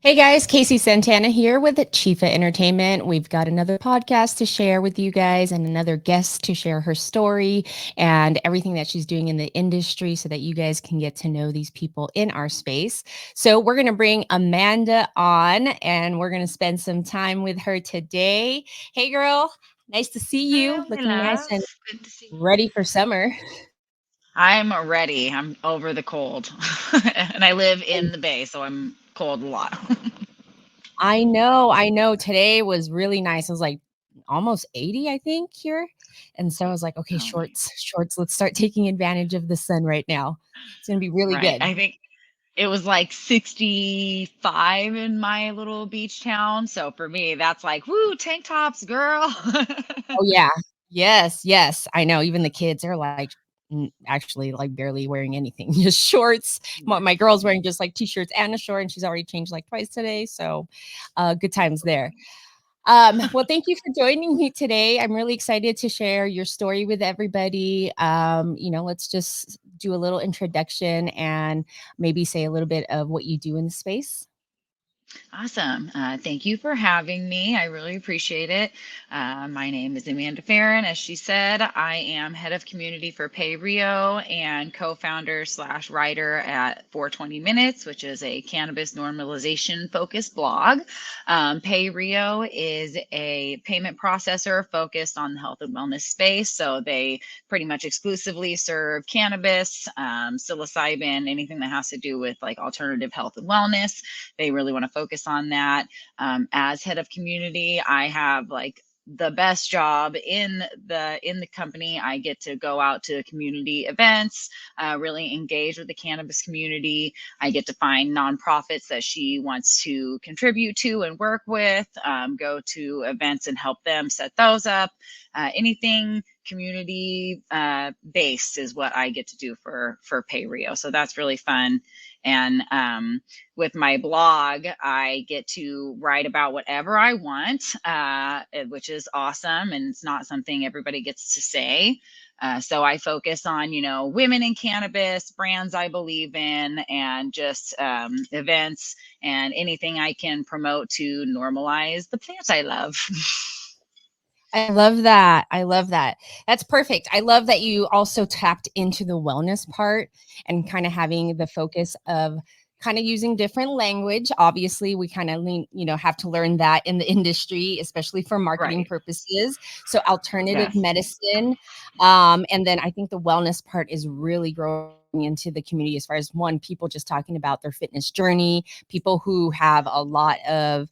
Hey guys, Casey Santana here with Chifa Entertainment. We've got another podcast to share with you guys and another guest to share her story and everything that she's doing in the industry so that you guys can get to know these people in our space. So, we're going to bring Amanda on and we're going to spend some time with her today. Hey girl, nice to see you. Hello, my Looking nice love. and Good to see you. ready for summer. I'm ready. I'm over the cold. And I live in the Bay, so I'm cold a lot. I know. Today was really nice. It was like almost 80, I think, here. And so I was like, okay, Oh my, shorts. Let's start taking advantage of the sun right now. It's gonna be really right. good. I think it was like 65 in my little beach town. So for me, that's like, woo, tank tops, girl. Oh yeah. Yes. I know. Even the kids are like actually like barely wearing anything, just shorts. My girl's wearing just like t-shirts and a short, and she's already changed like twice today. So good times there. Well, thank you for joining me today. I'm really excited to share your story with everybody. Let's just do a little introduction and maybe say a little bit of what you do in the space. Awesome. Thank you for having me. I really appreciate it. My name is Amanda Farron. As she said, I am head of community for PayRio and co-founder slash writer at 420 Minutes, which is a cannabis normalization focused blog. PayRio is a payment processor focused on the health and wellness space. So they pretty much exclusively serve cannabis, psilocybin, anything that has to do with like alternative health and wellness. They really want to focus on that. As head of community, I have like the best job in the company. I get to go out to community events, really engage with the cannabis community. I get to find nonprofits that she wants to contribute to and work with, go to events and help them set those up. Anything community based is what I get to do for PayRio. So that's really fun. And with my blog, I get to write about whatever I want, which is awesome. And it's not something everybody gets to say. So I focus on, women in cannabis, brands I believe in, and just events and anything I can promote to normalize the plants I love. I love that. I love that. That's perfect. I love that you also tapped into the wellness part and kind of having the focus of kind of using different language. Obviously, we kind of have to learn that in the industry, especially for marketing Right. purposes. So alternative Yes. medicine. And then I think the wellness part is really growing into the community as far as one, people just talking about their fitness journey, people who have a lot of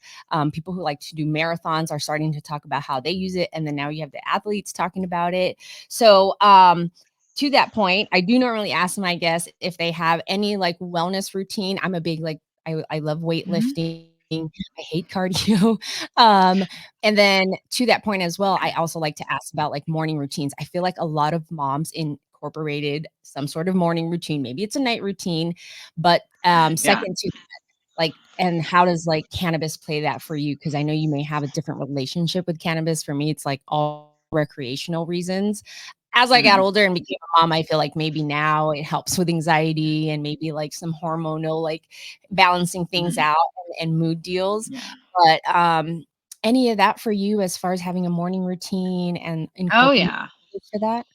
people who like to do marathons are starting to talk about how they use it. And then now you have the athletes talking about it. So, to that point, I do normally ask my guests if they have any like wellness routine. I'm a big like I love Mhm. weightlifting. I hate cardio. Um, and then to that point as well, I also like to ask about like morning routines. I feel like a lot of moms incorporated some sort of morning routine. Maybe it's a night routine, but Yeah. second to like, and how does like cannabis play that for you? Because I know you may have a different relationship with cannabis. For me, it's like all recreational reasons. As I got Mm. older and became a mom, I feel like maybe now it helps with anxiety and maybe like some hormonal, like balancing things Mhm. out and mood deals. Yeah. But any of that for you as far as having a morning routine and Oh, incorporating yeah. for that?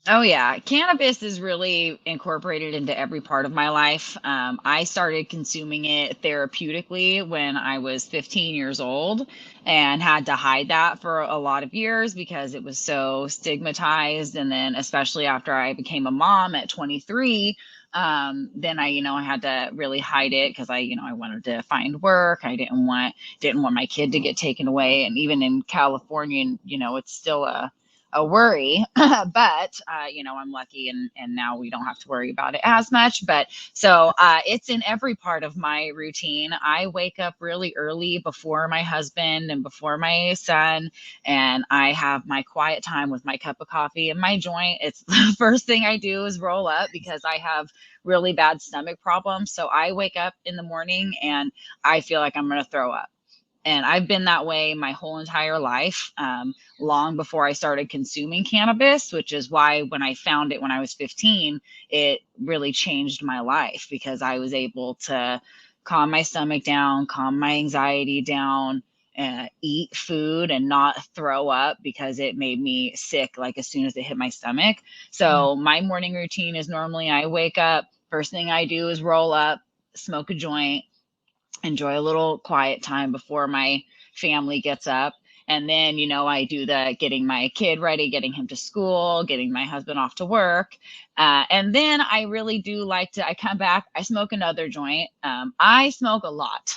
Oh, yeah. Cannabis is really incorporated into every part of my life. I started consuming it therapeutically when I was 15 years old and had to hide that for a lot of years because it was so stigmatized. And then, especially after I became a mom at 23, then I had to really hide it because I wanted to find work. I didn't want my kid to get taken away. And even in California, it's still a worry, but I'm lucky, and now we don't have to worry about it as much. But so it's in every part of my routine. I wake up really early before my husband and before my son, and I have my quiet time with my cup of coffee and my joint. It's the first thing I do is roll up because I have really bad stomach problems. So I wake up in the morning and I feel like I'm going to throw up, and I've been that way my whole entire life, long before I started consuming cannabis, which is why when I found it when I was 15, it really changed my life because I was able to calm my stomach down, calm my anxiety down, eat food and not throw up because it made me sick like as soon as it hit my stomach. Yeah. So my morning routine is normally I wake up, first thing I do is roll up, smoke a joint, enjoy a little quiet time before my family gets up. And then, I do the getting my kid ready, getting him to school, getting my husband off to work. And then I really do like to, I come back, I smoke another joint. I smoke a lot.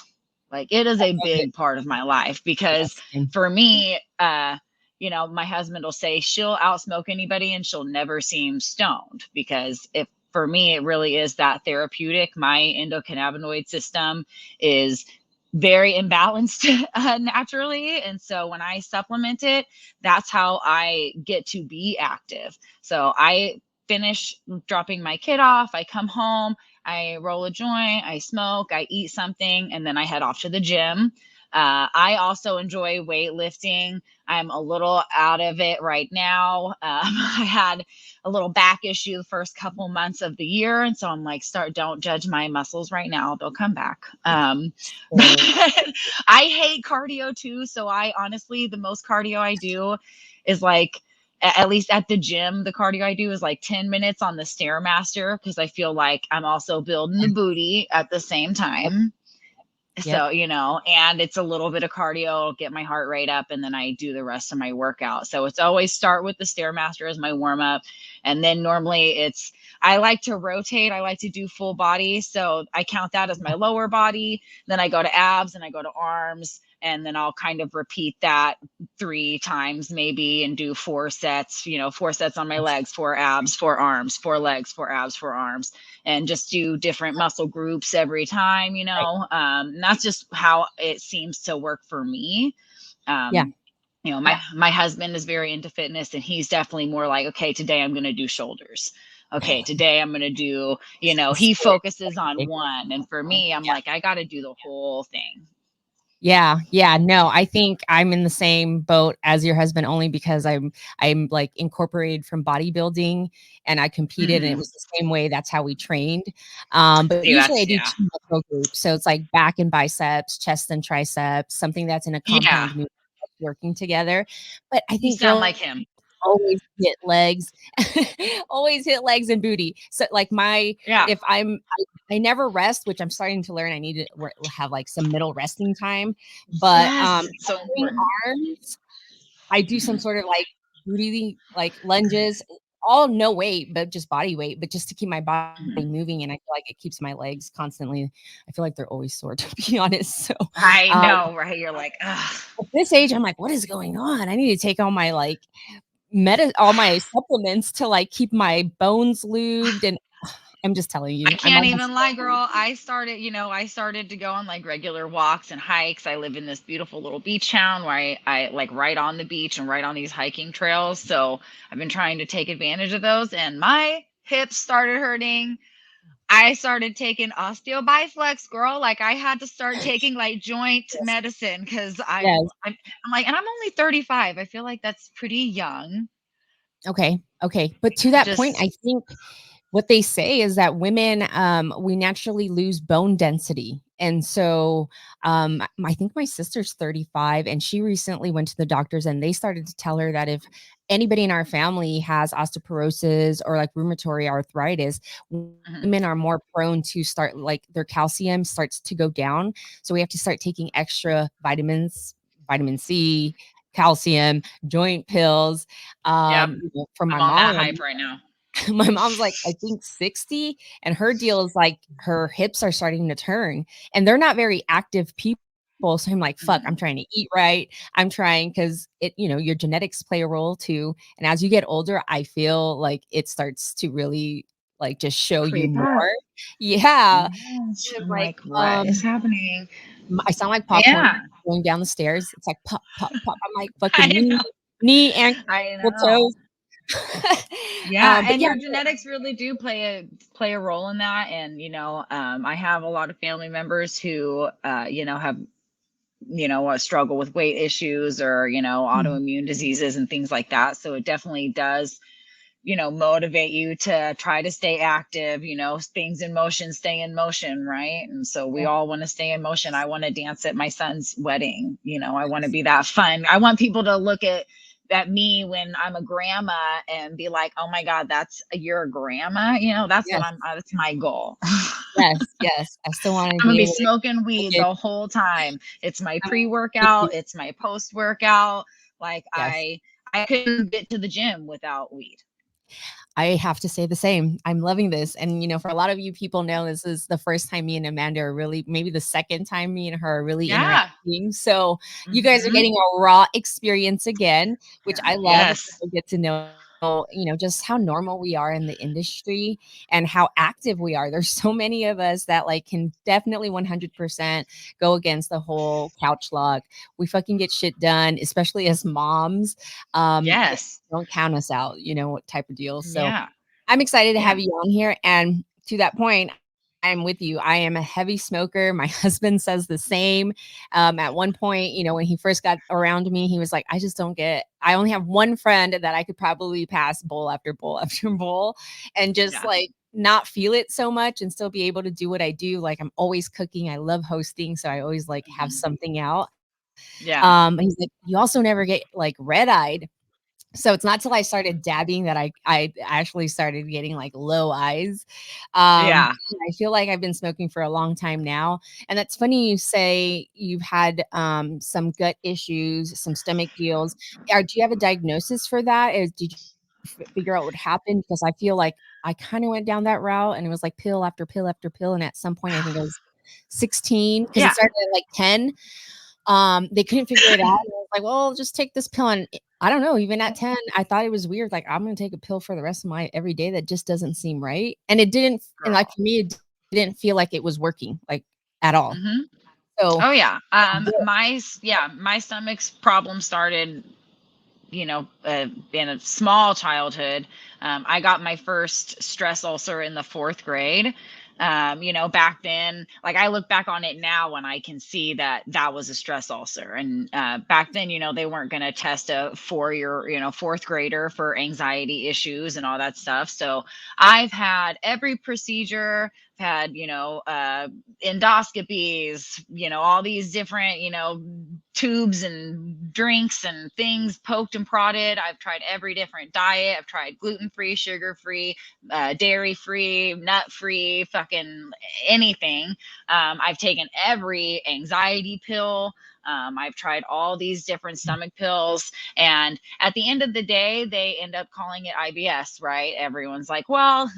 Like it is a Love it. big part of my life because Yes. And for me, my husband will say she'll outsmoke anybody and she'll never seem stoned because if for me, it really is that therapeutic. My endocannabinoid system is very imbalanced naturally. And so when I supplement it, that's how I get to be active. So I finish dropping my kid off, I come home, I roll a joint, I smoke, I eat something, and then I head off to the gym. I also enjoy weightlifting. I'm a little out of it right now. I had a little back issue the first couple months of the year. And so I'm like, don't judge my muscles right now. They'll come back. But so I hate cardio too. So I honestly, the most cardio I do is like, at least at the gym, the cardio I do is like 10 minutes on the Stairmaster because I feel like I'm also building the booty at the same yep. time. Yep. So, and it's a little bit of cardio, get my heart rate up, and then I do the rest of my workout. So it's always start with the Stairmaster as my warm up. And then normally I like to rotate. I like to do full body. So I count that as my lower body. Then I go to abs and I go to arms. And then I'll kind of repeat that 3 times maybe and do 4 sets, 4 sets on my legs, 4 abs, 4 arms, 4 legs, 4 abs, 4 arms, and just do different muscle groups every time, Right. and that's just how it seems to work for me. Yeah. My husband is very into fitness and he's definitely more like, okay, today I'm going to do shoulders. Okay, today I'm going to do, The he split. focuses on one. And for me, I'm like, I got to do the whole thing. Yeah, yeah, no, I think I'm in the same boat as your husband only because I'm like incorporated from bodybuilding and I competed and it Mm-hmm. was the same way. That's how we trained. But See, usually I that's, do yeah. 2 muscle groups. So it's like back and biceps, chest and triceps, something that's in a Yeah. compound movement working together. But I You think sound girls like him. always hit legs, always hit legs and booty. So like Yeah. if I never rest, which I'm starting to learn. I need to have like some middle resting time. But Yes. if It's I'm so doing important. arms, I do some Mhm. sort of like booty like lunges, all no weight, but just body weight, but just to keep my body Mhm. moving. And I feel like it keeps my legs constantly. I feel like they're always sore, to be honest. So I um, know, right? You're like, ugh. at this age, I'm like, what is going on? I need to take all my like all my supplements to like keep my bones lubed and I'm just telling I you, I'm can't almost even lie, girl. I started to go on like regular walks and hikes. I live in this beautiful little beach town where I like right on the beach and right on these hiking trails. So I've been trying to take advantage of those and my hips started hurting. I started taking osteobiflex, girl. Like I had to start taking like joint yes, medicine because yes. I'm like, and I'm only 35. I feel like that's pretty young. Okay, okay. But to that point, Just I think what they say is that women, we naturally lose bone density. And so I think my sister's 35 and she recently went to the doctors and they started to tell her that if anybody in our family has osteoporosis or like rheumatoid arthritis, mhm. women are more prone to start like their calcium starts to go down. So we have to start taking extra vitamins, vitamin C, calcium, joint pills. Yep. For my I'm on that mom, hype right now. my mom's like, I think 60, and her deal is like her hips are starting to turn, and they're not very active people. So I'm like, fuck, I'm Mhm. trying to eat right. I'm trying because your genetics play a role too. And as you get older, I feel like it starts to really like just show you Creep up. more. Yeah. Yes. And I'm like, like, what is happening? I sound like popcorn Yeah, going down the stairs. It's like pop, pop, pop. I'm like fucking I know. knee, ankle, I toes. know. Yeah, But and yeah, your genetics really do play a role in that. And I have a lot of family members who have struggle with weight issues or mm, autoimmune diseases and things like that. So it definitely does motivate you to try to stay active, things in motion, stay in motion, right? And so we all want to stay in motion. I want to dance at my son's wedding. I want to be that fun. I want people to look at me when I'm a grandma and be like, oh my God, you're a grandma. That's Yes. that's my goal. Yes. Yes. I still want to I'm gonna be be able to smoking weed get the whole time. It's my I'm with pre-workout, you. it's my post-workout. Like Yes. I couldn't get to the gym without weed. I have to say the same. I'm loving this. And, for a lot of you people know this is the first time me and Amanda are really, maybe the second time me and her are really Yeah. interacting. So you guys are Hmm. getting a raw experience again, which Yeah. I love. And Yes. people get to know, just how normal we are in the industry and how active we are. There's so many of us that like can definitely 100% go against the whole couch log. We fucking get shit done, especially as moms. Yes. Don't count us out, what type of deal. So Yeah. I'm excited to Yeah. have you on here. And to that point, I'm with you. I am a heavy smoker. My husband says the same. At one point, when he first got around me, he was like, I only have one friend that I could probably pass bowl after bowl after bowl and just Yeah. like not feel it so much and still be able to do what I do. Like I'm always cooking. I love hosting. So I always like have Hmm. something out. Yeah. He's like, you also never get like red eyed. So it's not till I started dabbing that I actually started getting like low eyes. Yeah. I feel like I've been smoking for a long time now. And that's funny you say you've had some gut issues, some stomach deals. Do you have a diagnosis for that? Or did you figure out what happened? Because I feel like I kind of went down that route and it was like pill after pill after pill. And at some point, I think I was 16 because it Yeah. started at like 10. They couldn't figure it out. And I was like, well, just take this pill. And I don't know, even at 10, I thought it was weird. Like, I'm going to take a pill for the rest of my every day. That just doesn't seem right. And it didn't, and like Girl. for me, it didn't feel like it was working like at all. Hmm. So, Oh yeah. yeah. My stomach's problem started in a small childhood. I got my first stress ulcer in the fourth grade. Back then, like I look back on it now when I can see that was a stress ulcer. And back then, they weren't going to test a fourth grader for anxiety issues and all that stuff. So I've had every procedure, had, endoscopies, all these different, tubes and drinks and things poked and prodded. I've tried every different diet. I've tried gluten-free, sugar-free, dairy-free, nut-free, fucking anything. I've taken every anxiety pill. I've tried all these different stomach pills. And at the end of the day, they end up calling it IBS, right? Everyone's like, well,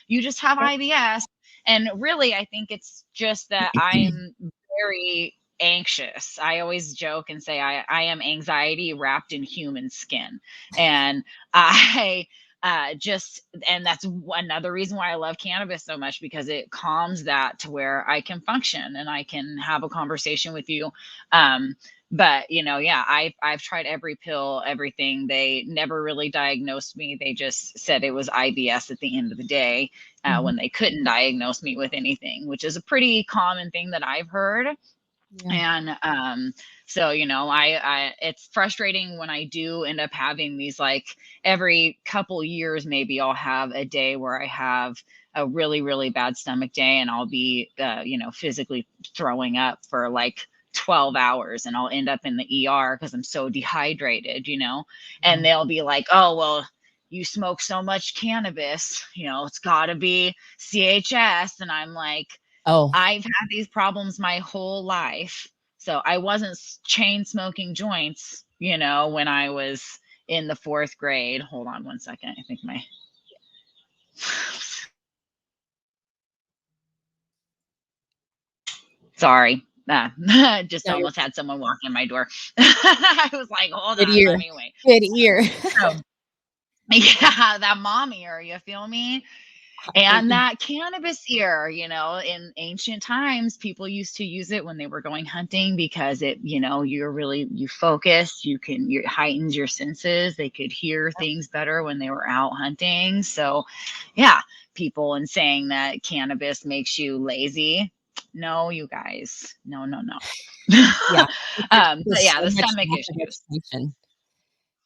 you just have IBS. And really, I think it's just that I'm very anxious. I always joke and say I am anxiety wrapped in human skin. And I and that's another reason why I love cannabis so much, because it calms that to where I can function and I can have a conversation with you. But yeah, I've tried every pill, everything. They never really diagnosed me. They just said it was IBS at the end of the day, Mhm. when they couldn't diagnose me with anything, which is a pretty common thing that I've heard. Yeah. And so I it's frustrating when I do end up having these, like every couple years maybe I'll have a day where I have a really really bad stomach day, and I'll be physically throwing up for like 12 hours, and I'll end up in the ER because I'm so dehydrated, and they'll be like, oh well, you smoke so much cannabis, it's got to be CHS. And I'm like, Oh, I've had these problems my whole life. So I wasn't chain smoking joints, when I was in the fourth grade. Hold on one second. I think my sorry. Just no, you're almost had someone walk in my door. I was like, hold good on, ear. let me wait. Good ear. So yeah, that mom ear, you feel me? And that cannabis ear, in ancient times, people used to use it when they were going hunting because you focus, it heightens your senses. They could hear things better when they were out hunting. So yeah, people and saying that cannabis makes you lazy. No, you guys. No, no, no. Yeah. There's But yeah, so the much stomach lack of issues. education.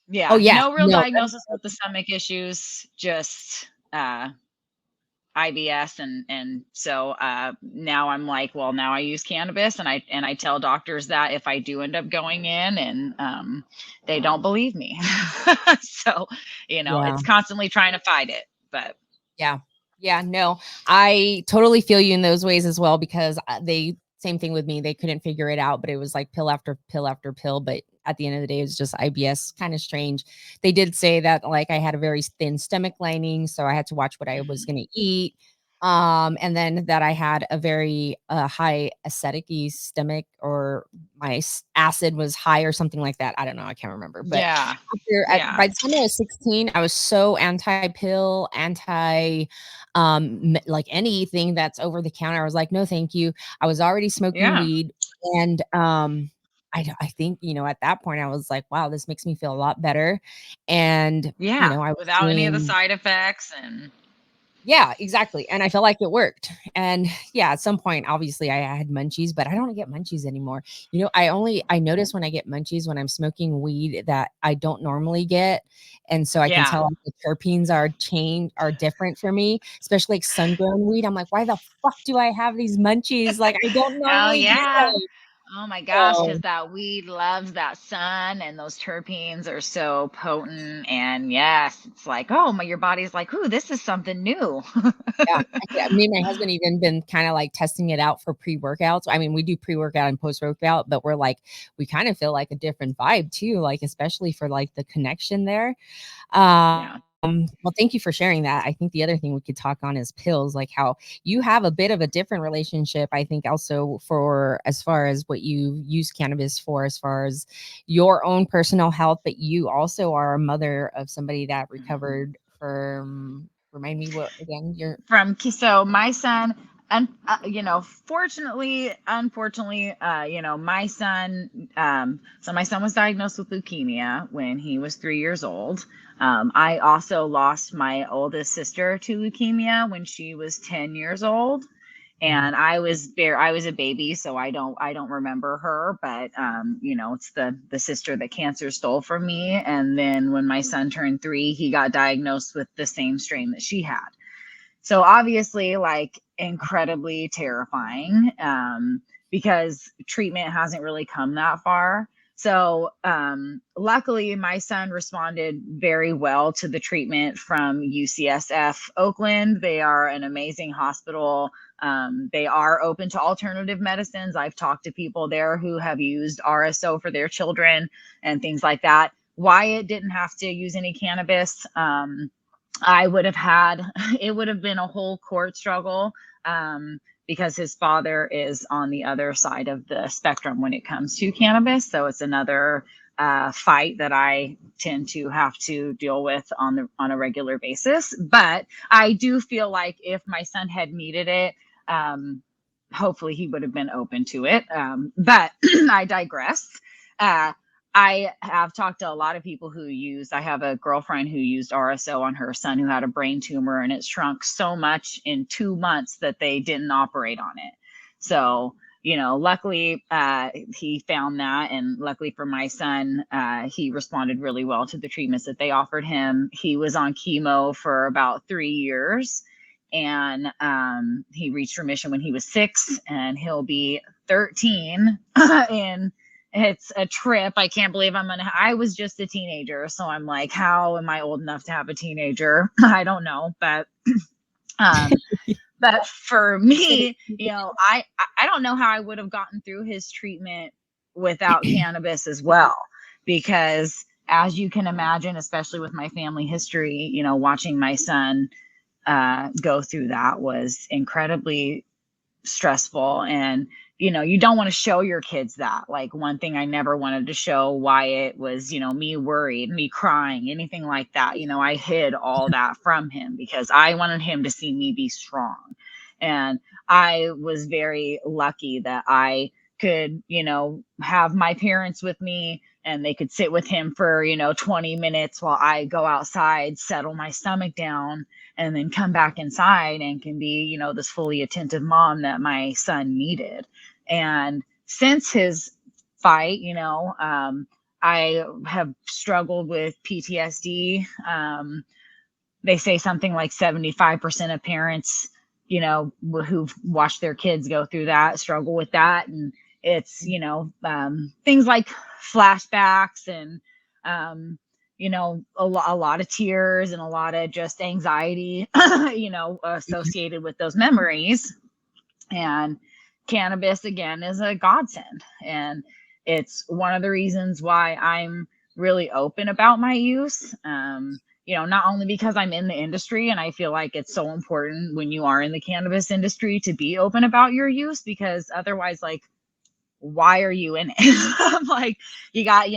Oh, Yeah, yes. no real No. diagnosis with the stomach issues, just IBS, and so now I'm like, well, now I use cannabis, and I tell doctors that if I do end up going in, and they don't believe me. So, Yeah. it's constantly trying to fight it, but Yeah. Yeah, no, I totally feel you in those ways as well because they same thing with me. They couldn't figure it out, but it was like pill after pill after pill. But at the end of the day, it was just IBS. Kind of strange. They did say that like I had a very thin stomach lining, so I had to watch what I was mhm. going to eat. And then that I had a very high acidic stomach, or my acid was high or something like that. I don't know. I can't remember. But Yeah, by yeah, the time I was 16, I was so anti-pill, anti like anything that's over the counter. I was like, no, thank you. I was already smoking yeah, weed. And I think, at that point I was like, wow, this makes me feel a lot better. And, yeah, I was without any of the doing side effects, and yeah, exactly, and I felt like it worked, and yeah, at some point, obviously, I had munchies, but I don't get munchies anymore. I notice when I get munchies when I'm smoking weed that I don't normally get, and so I can yeah. tell, like, the terpenes are different for me, especially, like, sun-grown weed. I'm like, "Why the fuck do I have these munchies?" Like, I don't Oh, normally get yeah. them. Oh my gosh, because So, that weed loves that sun, and those terpenes are so potent. And yes, it's like, oh my, your body's like, ooh, this is something new. yeah, me and my husband even been kinda, like, testing it out for pre-workouts. I mean, we do pre-workout and post-workout, but we're like we kinda feel like a different vibe too, like, especially for, like, the connection there. Yeah. Well, thank you for sharing that. I think the other thing we could talk on is pills, like how you have a bit of a different relationship, I think, also for as far as what you use cannabis for, as far as your own personal health, but you also are a mother of somebody that Mhm. recovered from, remind me what again, your So my son, and fortunately, unfortunately, my son, so my son was diagnosed with leukemia when he was 3 years old. I also lost my oldest sister to leukemia when she was 10 years old, and I was a baby, so I don't remember her, but it's the sister that cancer stole from me. And then when my son turned 3, he got diagnosed with the same strain that she had. So obviously, like, incredibly terrifying, because treatment hasn't really come that far. So luckily, my son responded very well to the treatment from UCSF Oakland. They are an amazing hospital. They are open to alternative medicines. I've talked to people there who have used RSO for their children and things like that. Wyatt didn't have to use any cannabis. I would have had, it would have been a whole court struggle, because his father is on the other side of the spectrum when it comes to cannabis. So it's another fight that I tend to have to deal with on a regular basis. But I do feel like if my son had needed it, hopefully he would have been open to it. But I digress. Uh, I have talked to a lot of people who I have a girlfriend who used RSO on her son who had a brain tumor, and it shrunk so much in 2 months that they didn't operate on it. So, luckily, he found that. And luckily for my son, he responded really well to the treatments that they offered him. He was on chemo for about 3 years, and he reached remission when he was 6, and he'll be 13 in it's a trip. I can't believe I was just a teenager. So I'm like, how am I old enough to have a teenager? I don't know. Um, but for me, I don't know how I would have gotten through his treatment without cannabis as well, because as you can imagine, especially with my family history, watching my son go through that was incredibly stressful. And you don't want to show your kids that. Like, one thing I never wanted to show Wyatt was me worried, me crying, anything like that. I hid all that from him because I wanted him to see me be strong. And I was very lucky that I could have my parents with me, and they could sit with him for 20 minutes while I go outside, settle my stomach down, and then come back inside and can be, this fully attentive mom that my son needed. And since his fight, I have struggled with PTSD. They say something like 75% of parents, who've watched their kids go through that, struggle with that. And it's, things like flashbacks and, a lot of tears and a lot of just anxiety, associated with those memories. And cannabis, again, is a godsend. And it's one of the reasons why I'm really open about my use. Not only because I'm in the industry and I feel like it's so important when you are in the cannabis industry to be open about your use, because otherwise, like, why are you in it? I'm like, you got,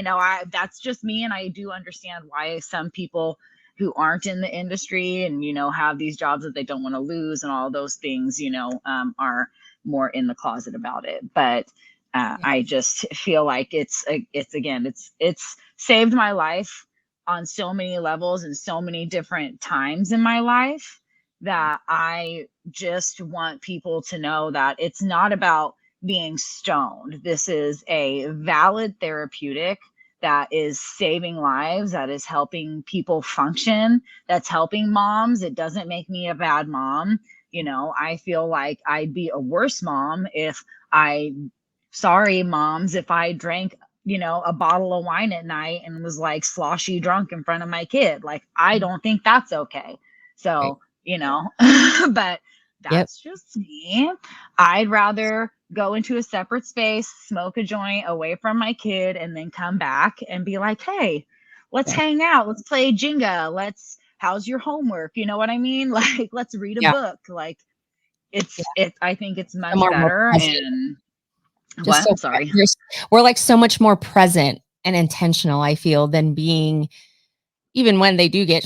that's just me. And I do understand why some people who aren't in the industry and, have these jobs that they don't want to lose and all those things, are more in the closet about it. But I just feel like it's saved my life on so many levels and so many different times in my life, that I just want people to know that it's not about being stoned. This is a valid therapeutic that is saving lives, that is helping people function, that's helping moms. It doesn't make me a bad mom. I feel like I'd be a worse mom if sorry, moms, if I drank, a bottle of wine at night and was like sloshy drunk in front of my kid. Like, I don't think that's okay. Right. So, but Yep. that's just me. I'd rather go into a separate space, smoke a joint away from my kid, and then come back and be like, hey, let's Yeah. hang out. Let's play Jenga. How's your homework? You know what I mean? Like, let's read a Yeah. book. Like, Yeah. I think it's So much more better. present. And Just what? so I'm sorry. we're like so much more present and intentional, I feel, than being, even when they do get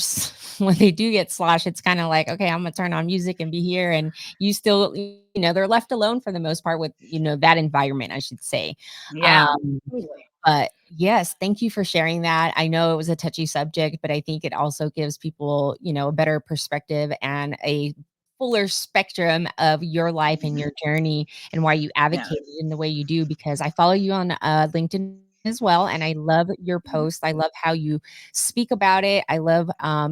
when they do get sloshed, it's kind of like, okay, I'm gonna turn on music and be here, and you still, they're left alone for the most part with, that environment, I should say. Yeah. Um, Totally. but yes, thank you for sharing that. I know it was a touchy subject, but I think it also gives people, a better perspective and a fuller spectrum of your life and your journey and why you Yeah. advocated in the way you do, because I follow you on LinkedIn as well, and I love your posts. I love how you speak about it. I love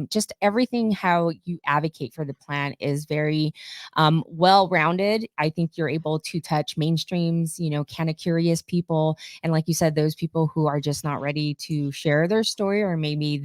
just everything, how you advocate for the plant is very well rounded. I think you're able to touch mainstreams, kind of curious people. And like you said, those people who are just not ready to share their story, or maybe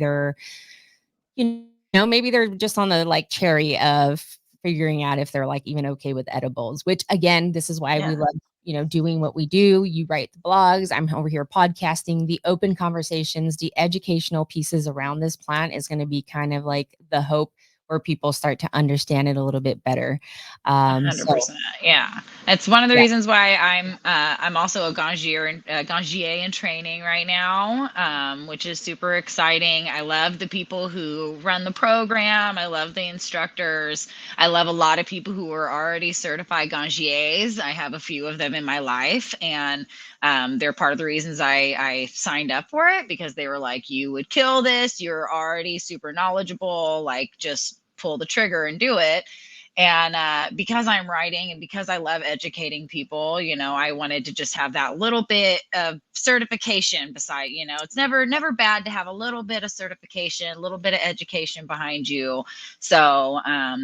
maybe they're just on the like cherry of figuring out if they're like even okay with edibles, which again, this is why we Yeah. love, doing what we do. You write the blogs, I'm over here podcasting. The open conversations, the educational pieces around this plant is going to be kind of like the hope where people start to understand it a little bit better. So 100%. Yeah. It's one of the yeah. reasons why I'm also a gangier in training right now, which is super exciting. I love the people who run the program. I love the instructors. I love a lot of people who are already certified gangiers. I have a few of them in my life, and they're part of the reasons I signed up for it, because they were like, you would kill this. You're already super knowledgeable. Like, just pull the trigger and do it. And because I'm writing and because I love educating people, I wanted to just have that little bit of certification beside, it's never bad to have a little bit of certification, a little bit of education behind you. So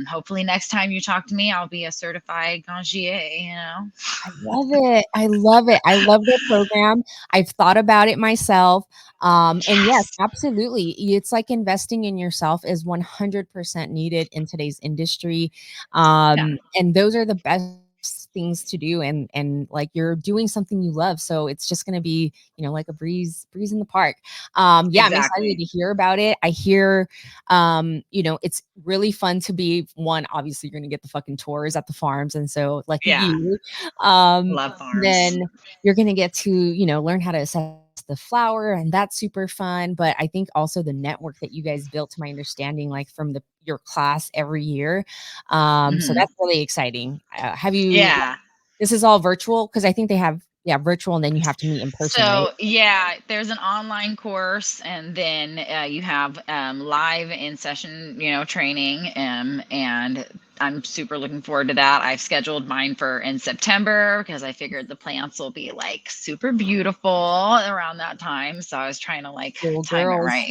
hopefully next time you talk to me, I'll be a certified gangier. I love it. I love it. I love the program. I've thought about it myself. And yes, Yes. absolutely. It's like investing in yourself is 100% needed in today's industry. Yeah. And those are the best things to do. And like you're doing something you love. So it's just gonna be, like a breeze in the park. Yeah, I'm excited Exactly. to hear about it. I hear it's really fun to be one. Obviously, you're gonna get the fucking tours at the farms. And so lucky Yeah. you. Um, Love farms. then you're going to get to, learn how to assess the flower, and that's super fun. But I think also the network that you guys built, to my understanding, like from your class every year. So Hmm. that's really exciting. Have you, Yeah. this is all virtual? Cause I think they have, yeah, virtual, and then you have to meet in person, right? So yeah, there's an online course, and then you have live in session, training, and I'm super looking forward to that. I've scheduled mine for in September because I figured the plants will be like super beautiful around that time. So I was trying to like Little time it right, girls.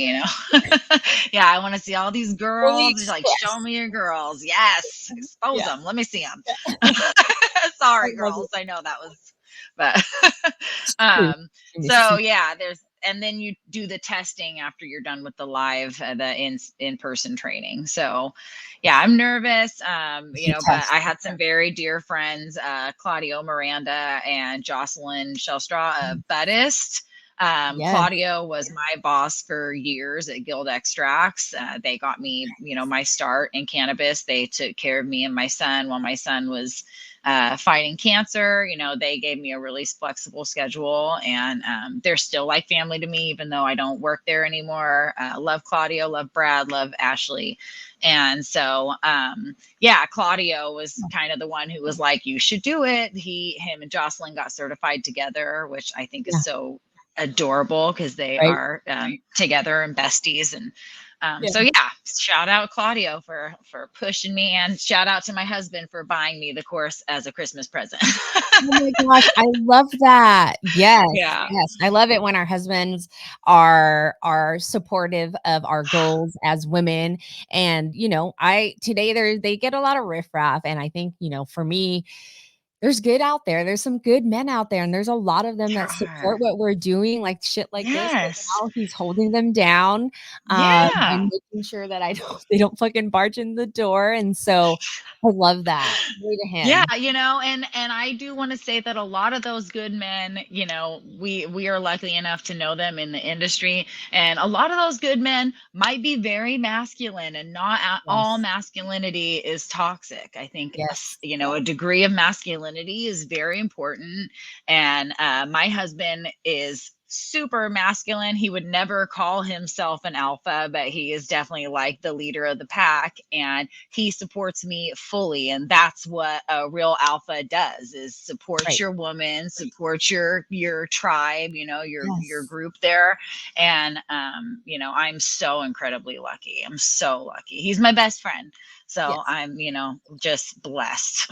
you know. Yeah, I want to see all these Fully girls. Just like, show expressed. me your girls. Yes, expose Yeah. them. Let me see them. I Sorry, love girls. it. I know that was, but True. so yeah, there's and then you do the testing after you're done with the live, the in-person training. So yeah, I'm nervous, you You know, but test. I had some very dear friends, Claudio Miranda and Jocelyn Shellstraw of Buddhist. Yes. Claudio was my boss for years at Guild Extracts. They got me, you know, my start in cannabis. They took care of me and my son while my son was fighting cancer. You know, they gave me a really flexible schedule, and they're still like family to me, even though I don't work there anymore. Love Claudio, love Brad, love Ashley. And so, yeah, Claudio was kind of the one who was like, you should do it. Him and Jocelyn got certified together, which I think is Yeah. so adorable because they Right. are together and besties. And Yeah. so yeah, shout out Claudio for pushing me, and shout out to my husband for buying me the course as a Christmas present. Oh my gosh, I love that. Yes, Yeah. yes. I love it when our husbands are supportive of our goals as women. And I today they get a lot of riffraff. And I think, for me, there's good out there. There's some good men out there, and there's a lot of them that Yeah. support what we're doing, like shit like this. But Yes. now he's holding them down, Yeah. and making sure that they don't fucking barge in the door. And so I love that. Way to Yeah, him. you know, and I do want to say that a lot of those good men, you know, we are lucky enough to know them in the industry, and a lot of those good men might be very masculine, and not all Yes. masculinity is toxic. I think Yes. you know, a degree of masculinity is very important. And my husband is super masculine. He would never call himself an alpha, but he is definitely like the leader of the pack, and he supports me fully. And that's what a real alpha does, is support Right. your woman, support your tribe, you know, your Yes. group there. And you know, I'm so incredibly lucky. I'm so lucky. He's my best friend. So Yes. I'm, you know, just blessed.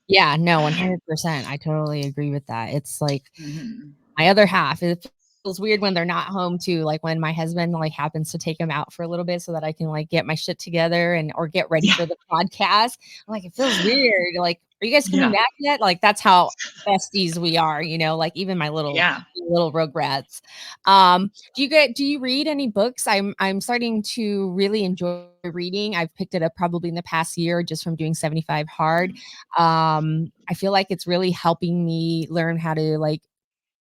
Yeah, no, 100%. I totally agree with that. It's like Mhm. my other half. It feels weird when they're not home too, like when my husband like happens to take them out for a little bit so that I can like get my shit together and or get ready Yeah. for the podcast. I'm like, it feels weird. Like, are you guys coming Yeah. back yet? Like that's how besties we are, like even my Yeah. little rugrats. Do you read any books? I'm starting to really enjoy reading. I've picked it up probably in the past year just from doing 75 hard. I feel like it's really helping me learn how to like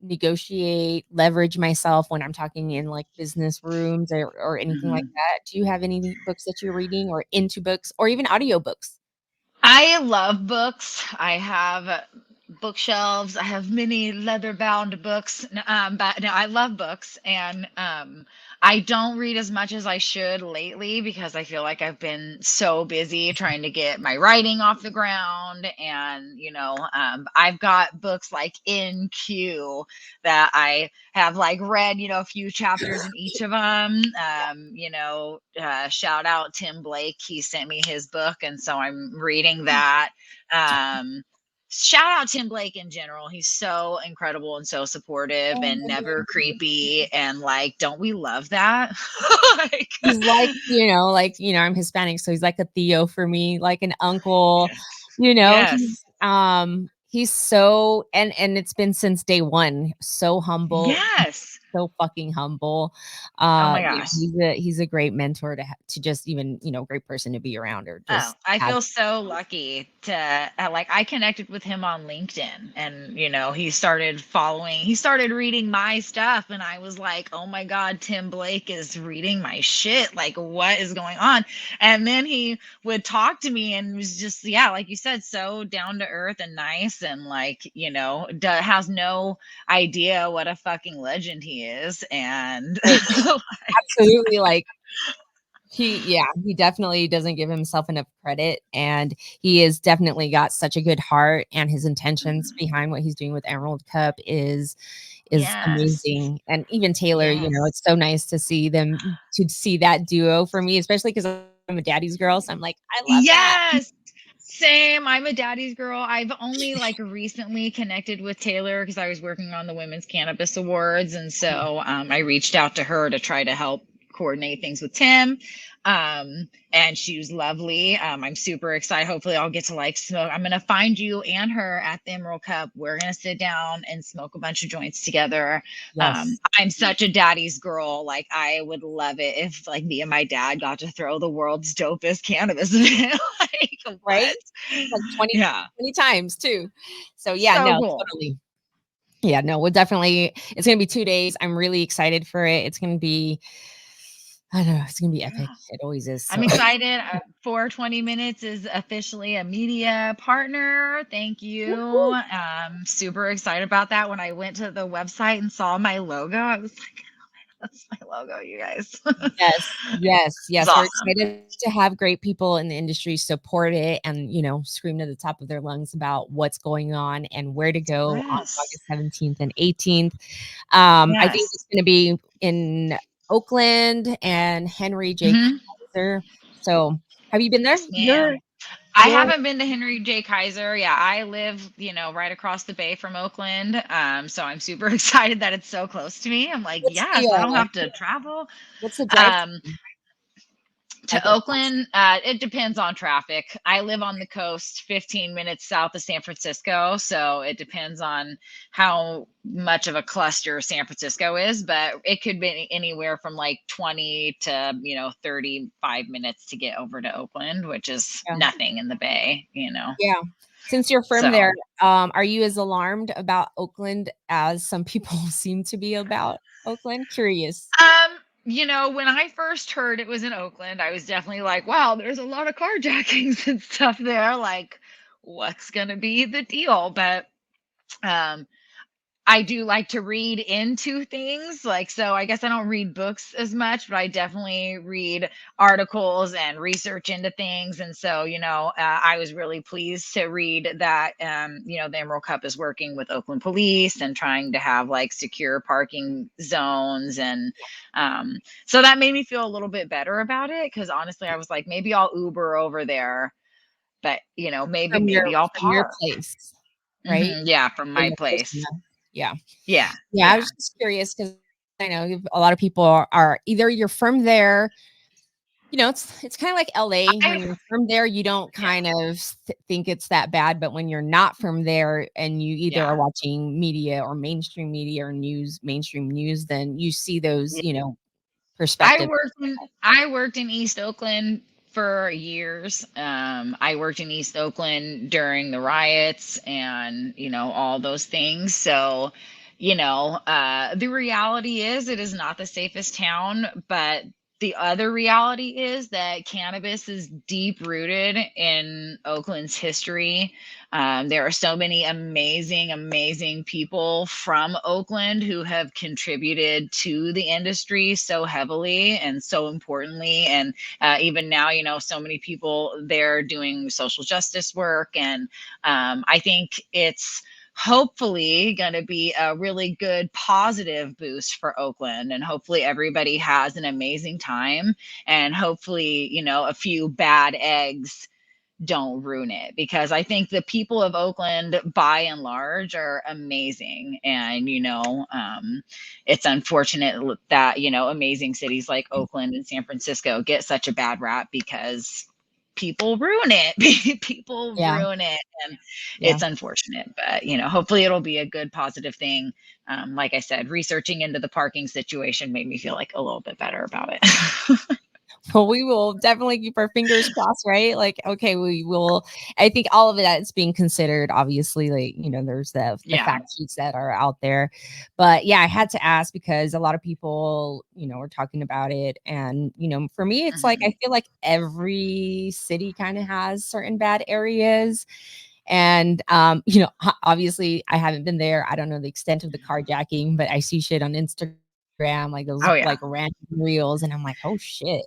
negotiate, leverage myself when I'm talking in like business rooms or anything like Mhm. that. Do you have any books that you're reading or into books or even audiobooks? I love books. I have bookshelves. I have many leather bound books. But no, I love books, and I don't read as much as I should lately because I feel like I've been so busy trying to get my writing off the ground. And you know, I've got books like in queue that I have like read, you know, a few chapters in each of them. You know, shout out Tim Blake. He sent me his book, and so I'm reading that. Um, Shout out Tim Blake in general. He's so incredible and so supportive Oh, and never creepy. And like, don't we love that? Like, he's like, I'm Hispanic, so he's like a Theo for me, like an uncle. yes. He's Yes. he's so and it's been since day one, so humble, Yes. so fucking humble. Oh my Yeah, gosh. he's a great mentor to just even, great person to be around or Oh, just I have. feel so lucky to like I connected with him on LinkedIn, and you know, he started reading my stuff, and I was like, "Oh my god, Tim Blake is reading my shit. Like what is going on?" And then he would talk to me and was just, yeah, like you said, so down to earth and nice, and like, you know, has no idea what a fucking legend he is. And Right. like, Absolutely, like he definitely doesn't give himself enough credit, and he has definitely got such a good heart, and his intentions behind what he's doing with Emerald Cup is yes. amazing. And even Taylor, Yes. it's so nice to see that duo for me, especially because I'm a daddy's girl. So I'm like, I love that. Yes. Same. I'm a daddy's girl. I've only like recently connected with Taylor because I was working on the Women's Cannabis Awards. And so I reached out to her to try to help coordinate things with Tim. And she was lovely. I'm super excited. Hopefully I'll get to like smoke. I'm going to find you and her at the Emerald Cup. We're going to sit down and smoke a bunch of joints together. Yes. I'm such a daddy's girl. Like I would love it if like me and my dad got to throw the world's dopest cannabis event. Like Right? what? Like 20, Yeah. 20 times too. So yeah, So no, cool. totally. Yeah, no, we'll definitely, it's going to be 2 days. I'm really excited for it. It's going to be, I don't know, it's going to be epic. Yeah. It always is. I'm So excited. 420 Minutes is officially a media partner. Thank you. woo-hoo. Super excited about that. When I went to the website and saw my logo, I was like, that's my logo, you guys. Yes, yes, It's yes. We're awesome. excited to have great people in the industry support it and, scream to the top of their lungs about what's going on and where to go on Yes. August 17th and 18th. I think Yes. it's going to be in Oakland and Henry J. Hmm. Kaiser. So, have you been there? Yes, You're ma'am. I you're haven't been to Henry J. Kaiser. Yeah, I live, right across the bay from Oakland. So I'm super excited that it's so close to me. I'm like, what's yes, I don't the have to travel. what's the drive Um, like to across? Oakland, it depends on traffic. I live on the coast, 15 minutes south of San Francisco. So it depends on how much of a cluster San Francisco is, but it could be anywhere from like 20 to, 35 minutes to get over to Oakland, which is Yeah. nothing in the Bay. Yeah. Since you're from So, there, are you as alarmed about Oakland as some people seem to be about Oakland? Curious. when I first heard it was in Oakland, I was definitely like, wow, there's a lot of carjackings and stuff there. Like, what's going to be the deal? But um, I do like to read into things. Like, so I guess I don't read books as much, but I definitely read articles and research into things. And so, I was really pleased to read that, the Emerald Cup is working with Oakland Police and trying to have like secure parking zones. And so that made me feel a little bit better about it. Cause honestly, I was like, maybe I'll Uber over there, but maybe, From your maybe I'll from your park. place, right? Yeah, from Where my you're close place. enough. Yeah. Yeah. Yeah, I Yeah. was just curious because I know a lot of people are either you're from there, it's kind of like LA. I When you're from there, you don't Yeah, kind of think it's that bad, but when you're not from there and you either are yeah. watching media or mainstream news, then you see those, Yeah. I perspectives. worked in I worked in East Oakland for years. I worked in East Oakland during the riots and, all those things. So, the reality is it is not the safest town, but the other reality is that cannabis is deep rooted in Oakland's history. There are so many amazing, amazing people from Oakland who have contributed to the industry so heavily and so importantly. And even now, so many people there doing social justice work. And I think it's hopefully going to be a really good positive boost for Oakland. And hopefully everybody has an amazing time. And hopefully, a few bad eggs don't ruin it, because I think the people of Oakland by and large are amazing. And, it's unfortunate that, amazing cities like Oakland and San Francisco get such a bad rap because people ruin it. People Yeah, ruin it. And yeah. it's unfortunate, but, hopefully it'll be a good positive thing. Like I said, researching into the parking situation made me feel like a little bit better about it. Well, we will definitely keep our fingers crossed, right? Like, okay, we will. I think all of that is being considered. Obviously, like there's the Yeah. fact sheets that are out there, but yeah, I had to ask because a lot of people, are talking about it, and for me, it's like I Mhm. feel like every city kind of has certain bad areas, and obviously, I haven't been there. I don't know the extent of the carjacking, but I see shit on Instagram, like those Oh yeah. like random reels, and I'm like, oh shit.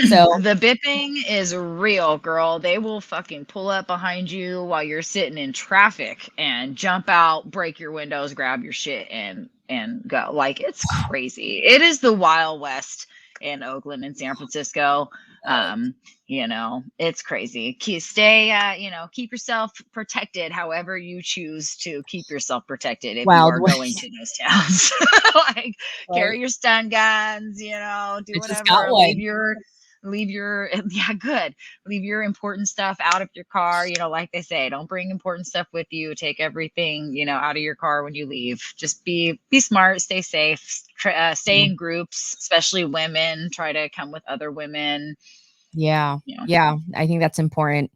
So The bipping is real, girl. They will fucking pull up behind you while you're sitting in traffic and jump out, break your windows, grab your shit, and and go. Like, it's crazy. It is the Wild West in Oakland and San Francisco. Um, it's crazy. Keep yourself protected however you choose to keep yourself protected if you Wild are going West, to those towns. Like, right? carry your stun guns, do I just got whatever, one. leave your yeah, good. Leave your important stuff out of your car. Like they say, don't bring important stuff with you. Take everything, out of your car when you leave. Just be smart, stay safe, stay Mm. in groups, especially women. Try to come with other women. Yeah. You know. Yeah. I think that's important.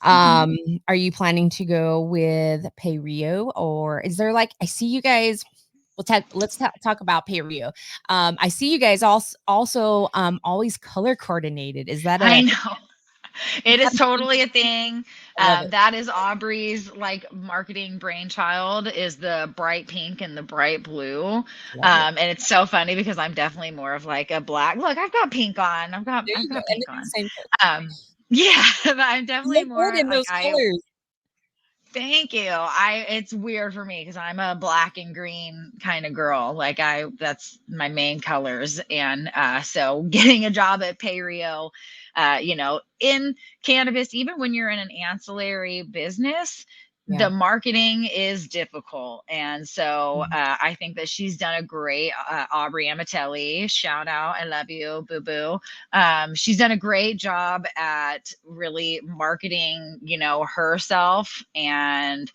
Mhm. Um, are you planning to go with PayRio, or is there like I see you guys? Let's talk about PayRio. I see you guys also always color coordinated. Is that I a know. It is totally a thing. I love it. That is Aubrey's like marketing brainchild, is the bright pink and the bright blue. Love it. And it's so funny because I'm definitely more of like a black. Look, I've got pink on. I've got There I've you go. got And pink then the on. same Yeah, but I'm you definitely look good more in like those colors. thank you. It's weird for me because I'm a black and green kind of girl. Like, that's my main colors. And so getting a job at PayRio, in cannabis, even when you're in an ancillary business, Yeah. the marketing is difficult. And so Mm. I think that she's done a great, Aubrey Amatelli, shout out. I love you, boo boo. She's done a great job at really marketing, herself. And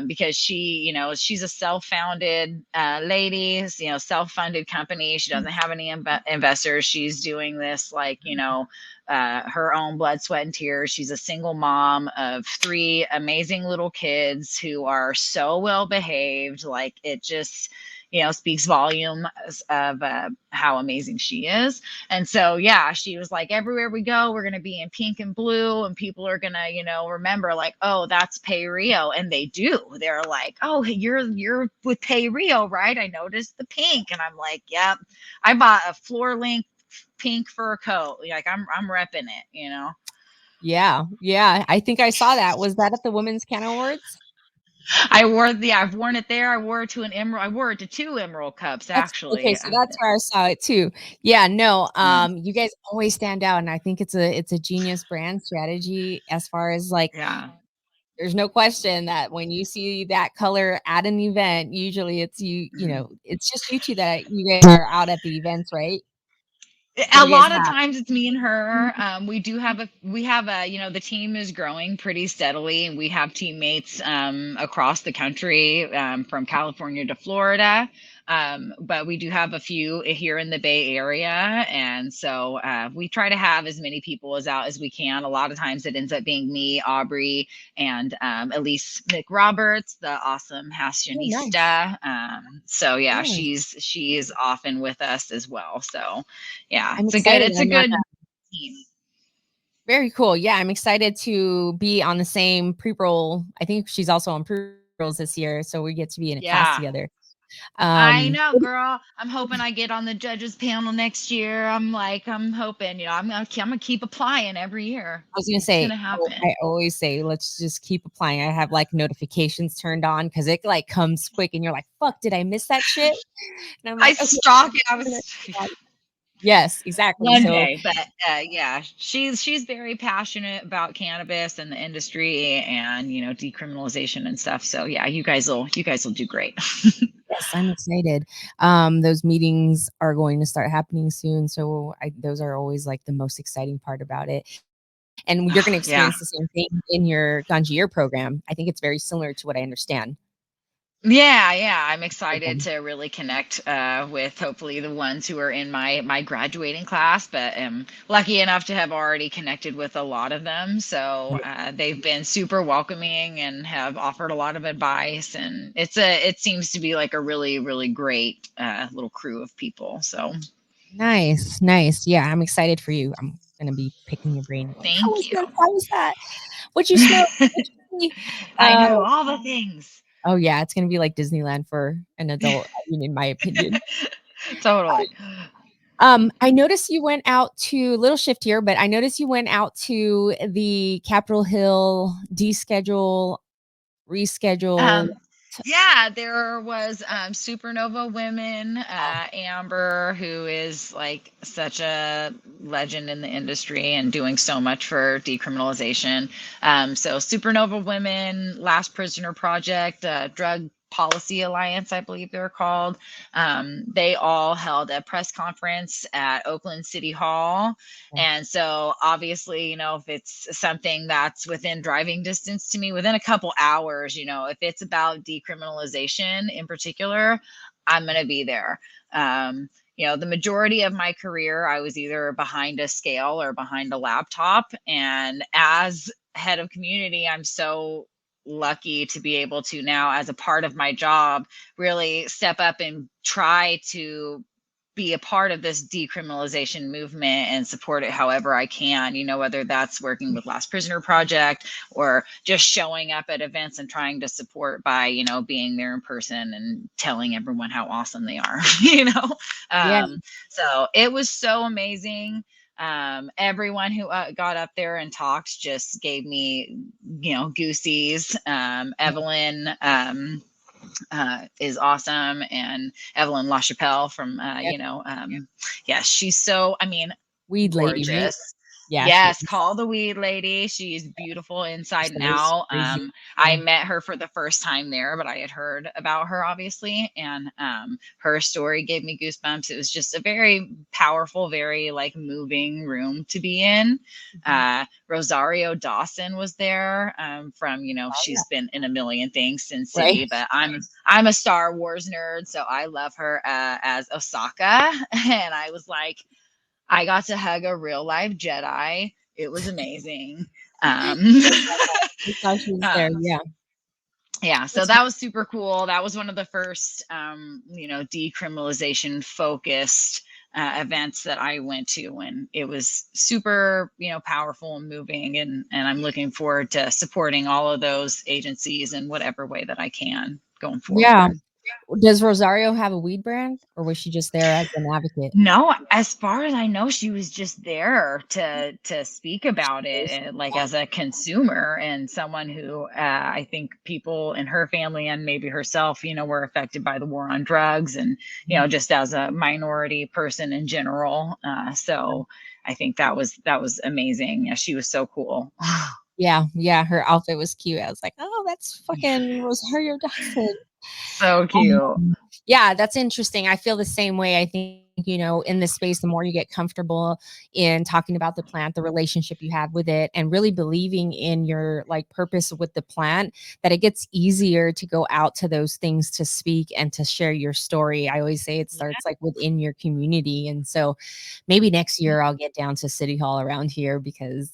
because she's a self-founded lady, self-funded company. She doesn't have any investors. She's doing this like, her own blood, sweat, and tears. She's a single mom of 3 amazing little kids who are so well behaved. Like, it just, speaks volume of how amazing she is. And so, yeah, she was like, everywhere we go, we're going to be in pink and blue, and people are going to, remember like, oh, that's PayRio. And they do. They're like, oh, you're with PayRio, right? I noticed the pink. And I'm like, yep. I bought a floor length pink fur coat. Like, I'm repping it. Yeah. Yeah. I think I saw that. Was that at the Women's Can Awards? I've worn it there. I wore it to an emerald. I wore it to 2 emerald cups That's okay, actually. so that's where I saw it too. Yeah, no, Yeah. you guys always stand out, and I think it's a genius brand strategy as far as like Yeah. there's no question that when you see that color at an event, usually it's Mhm. it's just you 2 that you guys are out at the events, right? Or A do you guys lot of have times it's me and Mhm. her. We have a the team is growing pretty steadily, and we have teammates across the country, from California to Florida. But we do have a few here in the Bay Area, and so we try to have as many people as out as we can. A lot of times it ends up being me, Aubrey, and Elise McRoberts, the awesome Oh, nice. Hasionista. So yeah, Nice. she's often with us as well. So yeah, I'm it's a good excited. it's a I'm at good that. team. Very cool. Yeah, I'm excited to be on the same pre-roll. I think she's also on pre-rolls this year, so we get to be in a class Yeah. together. I Um, know, girl. I'm hoping I get on the judges panel next year. I'm hoping, I'm gonna keep applying every year. I was gonna It's say, gonna oh, happen. I always say, let's just keep applying. I have like notifications turned on because it like comes quick, and you're like, "Fuck, did I miss that shit?" And I'm I like, "Okay." stalk it. I was Yes, exactly. one So day, but yeah, she's very passionate about cannabis and the industry, and decriminalization and stuff. So yeah, you guys will do great. yes, I'm excited. Those meetings are going to start happening soon, so those are always like the most exciting part about it. And you're going to Yeah. experience the same thing in your Ganjier program. I think it's very similar to what I understand. Yeah, I'm Of excited them. to really connect with hopefully the ones who are in my graduating class, but am lucky enough to have already connected with a lot of them. So they've been super welcoming and have offered a lot of advice, and it seems to be like a really really great little crew of people. So Nice, nice. Yeah, I'm excited for you. I'm gonna be picking your brain like, how thank was you. this? How was that? What you smell? What you see? I Uh, know all the things. oh yeah, it's gonna be like Disneyland for an adult, I mean, in my opinion. Totally. I noticed you went out to little shift here, but I noticed you went out to the Capitol Hill reschedule Um, Yeah, there was Supernova Women, Oh, Amber, who is like such a legend in the industry and doing so much for decriminalization. So Supernova Women, Last Prisoner Project, Drug Policy Alliance, I believe they're called. They all held a press conference at Oakland City Hall. okay. And so obviously, if it's something that's within driving distance to me, within a couple hours, if it's about decriminalization in particular, I'm going to be there. The majority of my career, I was either behind a scale or behind a laptop. And as head of community, I'm so lucky to be able to now, as a part of my job, really step up and try to be a part of this decriminalization movement and support it however I can, whether that's working with Last Prisoner Project or just showing up at events and trying to support by, being there in person and telling everyone how awesome they are, Yeah. Um, so it was so amazing. Everyone who got up there and talked just gave me, goosies. Evelyn, is awesome, and Evelyn LaChapelle from Yep. Yeah. yes, she's so, I mean, Weed lady, right? gorgeous. Yeah, she Yes, call the weed lady. She's beautiful inside and so is out. crazy. I Yeah. met her for the first time there, but I had heard about her obviously, and her story gave me goosebumps. It was just a very powerful, very like moving room to be in. Mhm. Rosario Dawson was there, from, Oh, yeah. she's been in a million things Sin Right. City, but I'm a Star Wars nerd, so I love her as Osaka, and I was like, I got to hug a real life Jedi. It was amazing. Um, I saw she was there. um, Yeah. yeah, so That's that was super cool. That was one of the first, decriminalization focused events that I went to, and it was super, powerful and moving. And I'm looking forward to supporting all of those agencies in whatever way that I can going yeah. forward. Does Rosario have a weed brand, or was she just there as an advocate? No, as far as I know, she was just there to speak about it, Yes. and like as a consumer and someone who, I think people in her family and maybe herself, were affected by the war on drugs, and just as a minority person in general. So I think that was amazing. Yeah, she was so cool. Yeah, yeah, her outfit was cute. I was like, "Oh, that's Yeah, fucking Rosario Dawson." so cute. Yeah, that's interesting. I feel the same way. I think, in this space, the more you get comfortable in talking about the plant, the relationship you have with it, and really believing in your like purpose with the plant, that it gets easier to go out to those things to speak and to share your story. I always say it starts like within your community. And so maybe next year I'll get down to City Hall around here because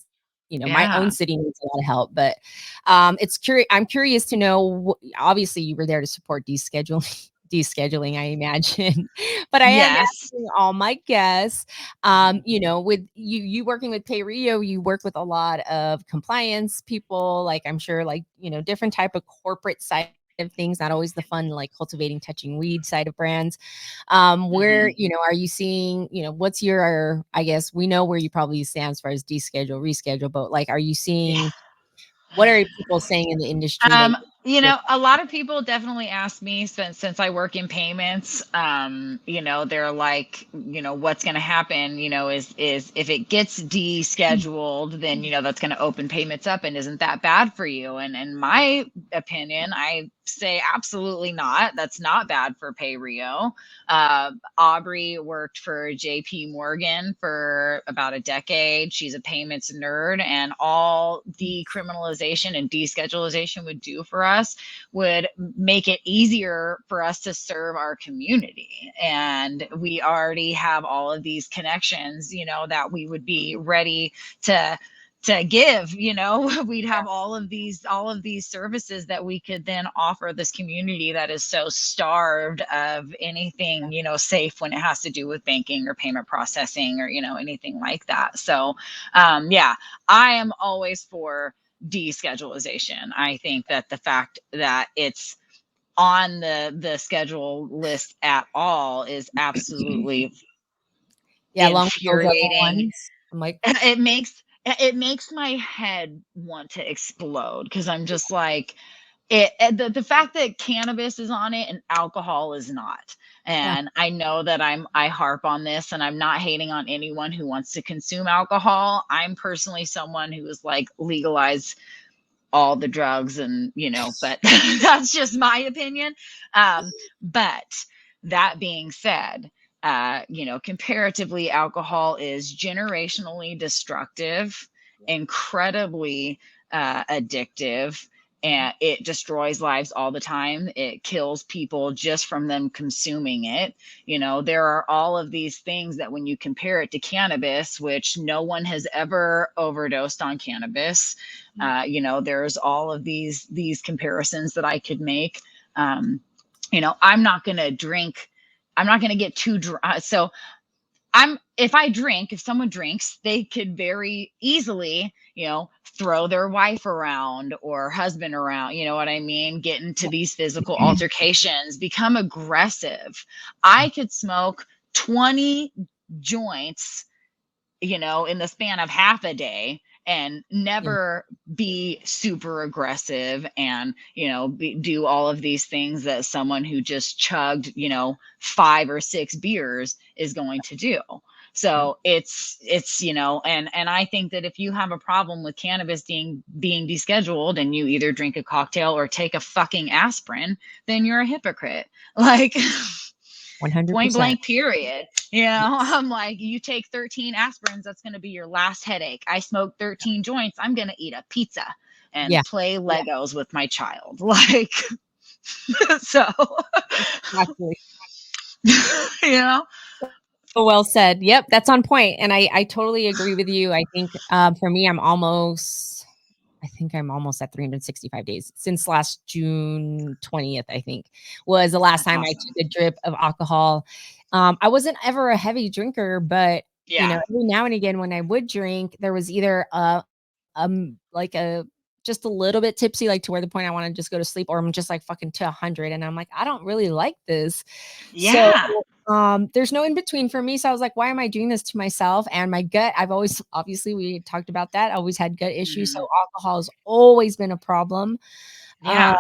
my own Yeah. city needs a lot of help. But I'm curious to know. Obviously, you were there to support descheduling, I imagine. But I am Yes. asking all my guests, with you working with PayRio, you work with a lot of compliance people, like I'm sure like, different type of corporate side of things, not always the fun, like cultivating, touching weed side of brands. Where, Hmm. are you seeing, what's your, I guess we know where you probably stand as far as deschedule, reschedule, but like, are you Yeah. seeing, what are people saying in the industry that you're, A lot of people definitely ask me, since I work in payments, they're like, what's going to happen, is if it gets descheduled, then, that's going to open payments up, and isn't that bad for you? And in my opinion, I say absolutely not. That's not bad for PayRio. Aubrey worked for JP Morgan for about a decade. She's a payments nerd, and all decriminalization and deschedulization would do for us would make it easier for us to serve our community. And we already have all of these connections, that we would be ready to give, we'd have all of these services that we could then offer this community that is so starved of anything, safe when it has to do with banking or payment processing or, anything like that. So yeah, I am always for deschedulization. I think that the fact that it's on the schedule list at all is absolutely yeah, along with those other infuriating. ones? I'm like, It makes my head want to explode, because I'm just like, the fact that cannabis is on it and alcohol is not. Yeah. And I know that I harp on this, and I'm not hating on anyone who wants to consume alcohol. I'm personally someone who is like, legalize all the drugs, and but that's just my opinion. But that being said, comparatively, alcohol is generationally destructive, incredibly addictive, and it destroys lives all the time. It kills people just from them consuming it. There are all of these things that when you compare it to cannabis, which no one has ever overdosed on cannabis, there's all of these comparisons that I could make. I'm not going to drink. I'm not going to get too drunk. So if someone drinks, they could very easily, throw their wife around or husband around, you know what I mean? Get into these physical altercations, become aggressive. I could smoke 20 joints, in the span of half a day, and Yeah. never be super aggressive and, do all of these things that someone who just chugged, 5 or 6 beers is going to do. Yeah. So it's, and I think that if you have a problem with cannabis being descheduled, and you either drink a cocktail or take a fucking aspirin, then you're a hypocrite. Like, point 100%. blank, period. I'm like, you take 13 aspirins, that's going to be your last headache. I smoke 13 joints, I'm going to eat a pizza Yeah. and play Legos with my child. Like, so, Exactly. you know, So well said. Yep, that's on point, and I totally agree with you. I think, for me, I think I'm almost at 365 days since last June 20th, I think, was the last that's time I awesome. took a drip of alcohol. I wasn't ever a heavy drinker, but, Yeah. every now and again when I would drink, there was either like a just a little bit tipsy, like to where the point I wanna just go to sleep, or I'm just like fucking to 100, and I'm like, "I don't really like this." So, Yeah. there's no in between for me, so I was like, "Why am I doing this to myself?" And my gut, I've always obviously, we talked about that, I always had gut issues, so Mhm. alcohol has always been a problem. Um, Yeah.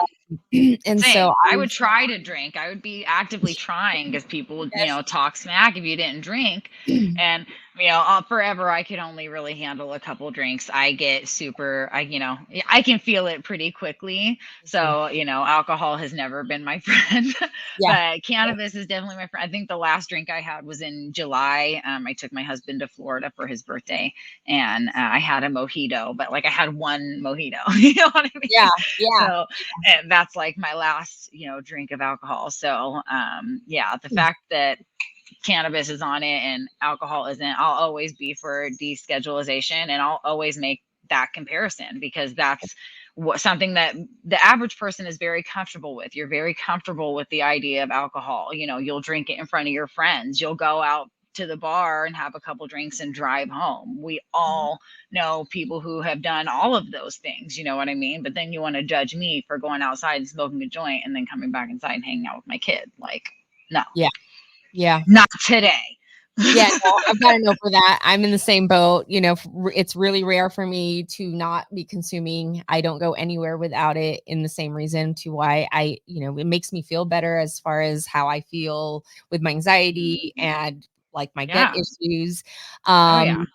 and so Same. I I would try to drink. I would be actively trying, because people would, yes. talk smack if you didn't drink. And, forever, I could only really handle a couple drinks. I get super, I can feel it pretty quickly. Mhm. So, alcohol has never been my friend, Yeah. but cannabis is definitely my friend. I think the last drink I had was in July. I took my husband to Florida for his birthday, and I had a mojito, but like, I had one mojito, you know what I Yeah, mean? yeah. So, and that's like my last, drink of alcohol. So, yeah, the Mm, fact that cannabis is on it and alcohol isn't, I'll always be for deschedulization, and I'll always make that comparison, because that's something that the average person is very comfortable with. You're very comfortable with the idea of alcohol. You'll drink it in front of your friends. You'll go out to the bar and have a couple drinks and drive home. We all know people who have done all of those things, you know what I mean? But then you want to judge me for going outside and smoking a joint and then coming back inside and hanging out with my kid. Like, no, yeah, yeah. not today. Yeah, no, I've got to know for that. I'm in the same boat. It's really rare for me to not be consuming. I don't go anywhere without it, in the same reason to why it makes me feel better as far as how I feel with my anxiety and like my gut Yeah. issues. Oh yeah. Um,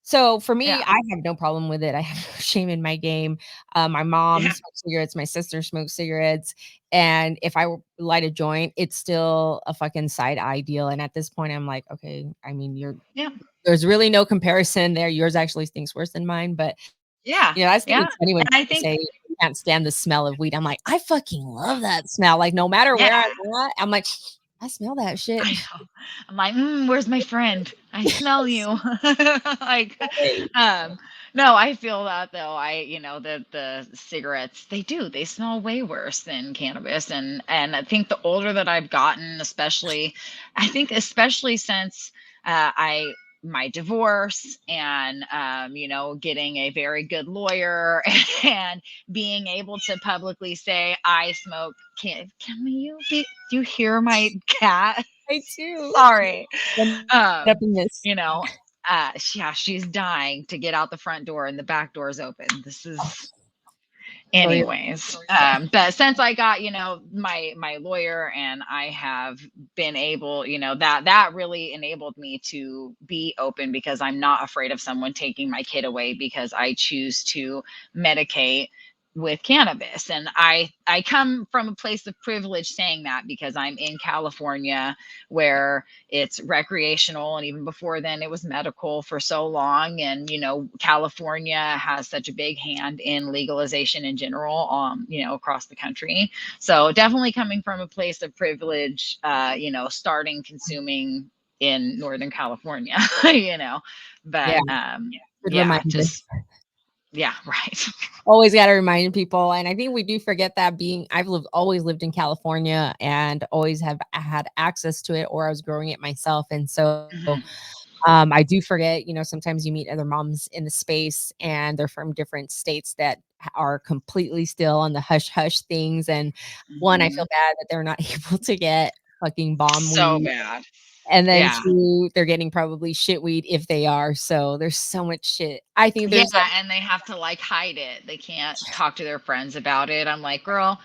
So for me, Yeah. I have no problem with it. I have no shame in my game. My mom Yeah. smokes cigarettes, my sister smokes cigarettes, and if I light a joint, it's still a fucking side eye deal. And at this point, I'm like, okay, I mean, Yeah. there's really no comparison there. Yours actually stinks worse than mine, but Yeah. I just think Yeah. it's funny when And I people think, say you can't stand the smell of weed. I'm like, I fucking love that smell. Like no matter yeah, where I'm at, I'm like, I smell that shit. I know. I'm like, where's my friend? I smell you. Like, um, no, I feel that though. The cigarettes, they smell way worse than cannabis. And I think the older that I've gotten, especially since, I, my divorce, and, getting a very good lawyer, and being able to publicly say I smoke. Can do you hear my cat? I too. Sorry. End Um, up in this. you know, yeah, she's dying to get out the front door, and the back door is open. This is, For your anyways, but since I got, my lawyer, and I have been able, that really enabled me to be open, because I'm not afraid of someone taking my kid away because I choose to medicate with cannabis. And I come from a place of privilege saying that, because I'm in California, where it's recreational, and even before then it was medical for so long. And California has such a big hand in legalization in general, across the country. So definitely coming from a place of privilege, starting consuming in Northern California. yeah, But good yeah, reminder. just yeah. Right. Always got to remind people, and I think we do forget that I've always lived in California and always have had access to it, or I was growing it myself, and so Mhm. I do forget. Sometimes you meet other moms in the space, and they're from different states that are completely still on the hush hush things. And one, I feel Mhm. bad that they're not able to get fucking bomb So weed. bad. And then Yeah. two, they're getting probably shit weed if they are. So there's so much shit. I think Yeah, there's like, and they have to like hide it. They can't talk to their friends about it. I'm like, girl,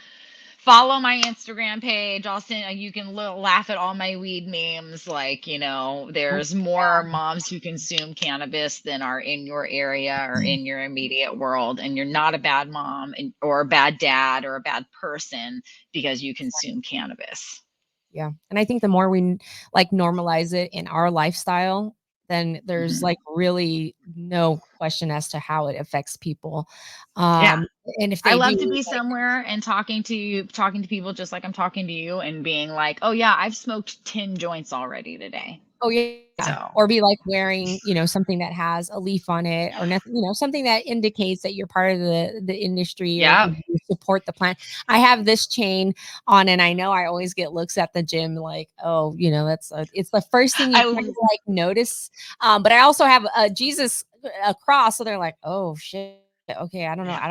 follow my Instagram page. I'll send you can laugh at all my weed memes. Like, there's more moms who consume cannabis than are in your area or in your immediate world. And you're not a bad mom or a bad dad or a bad person because you consume cannabis. yeah. And I think the more we like normalize it in our lifestyle, then there's Mhm. like really no question as to how it affects people. Yeah. And if I they do, love to be like, somewhere and talking to people just like I'm talking to you, and being like, "Oh yeah, I've smoked 10 joints already today." oh yeah, So, or be like wearing, something that has a leaf on it or nothing, something that indicates that you're part of the industry or yeah. you support the plant. I have this chain on, and I know I always get looks at the gym like, oh, it's the first thing you kind I of like notice. But I also have a Jesus a cross, so they're like, oh shit, okay, I don't know, yeah. I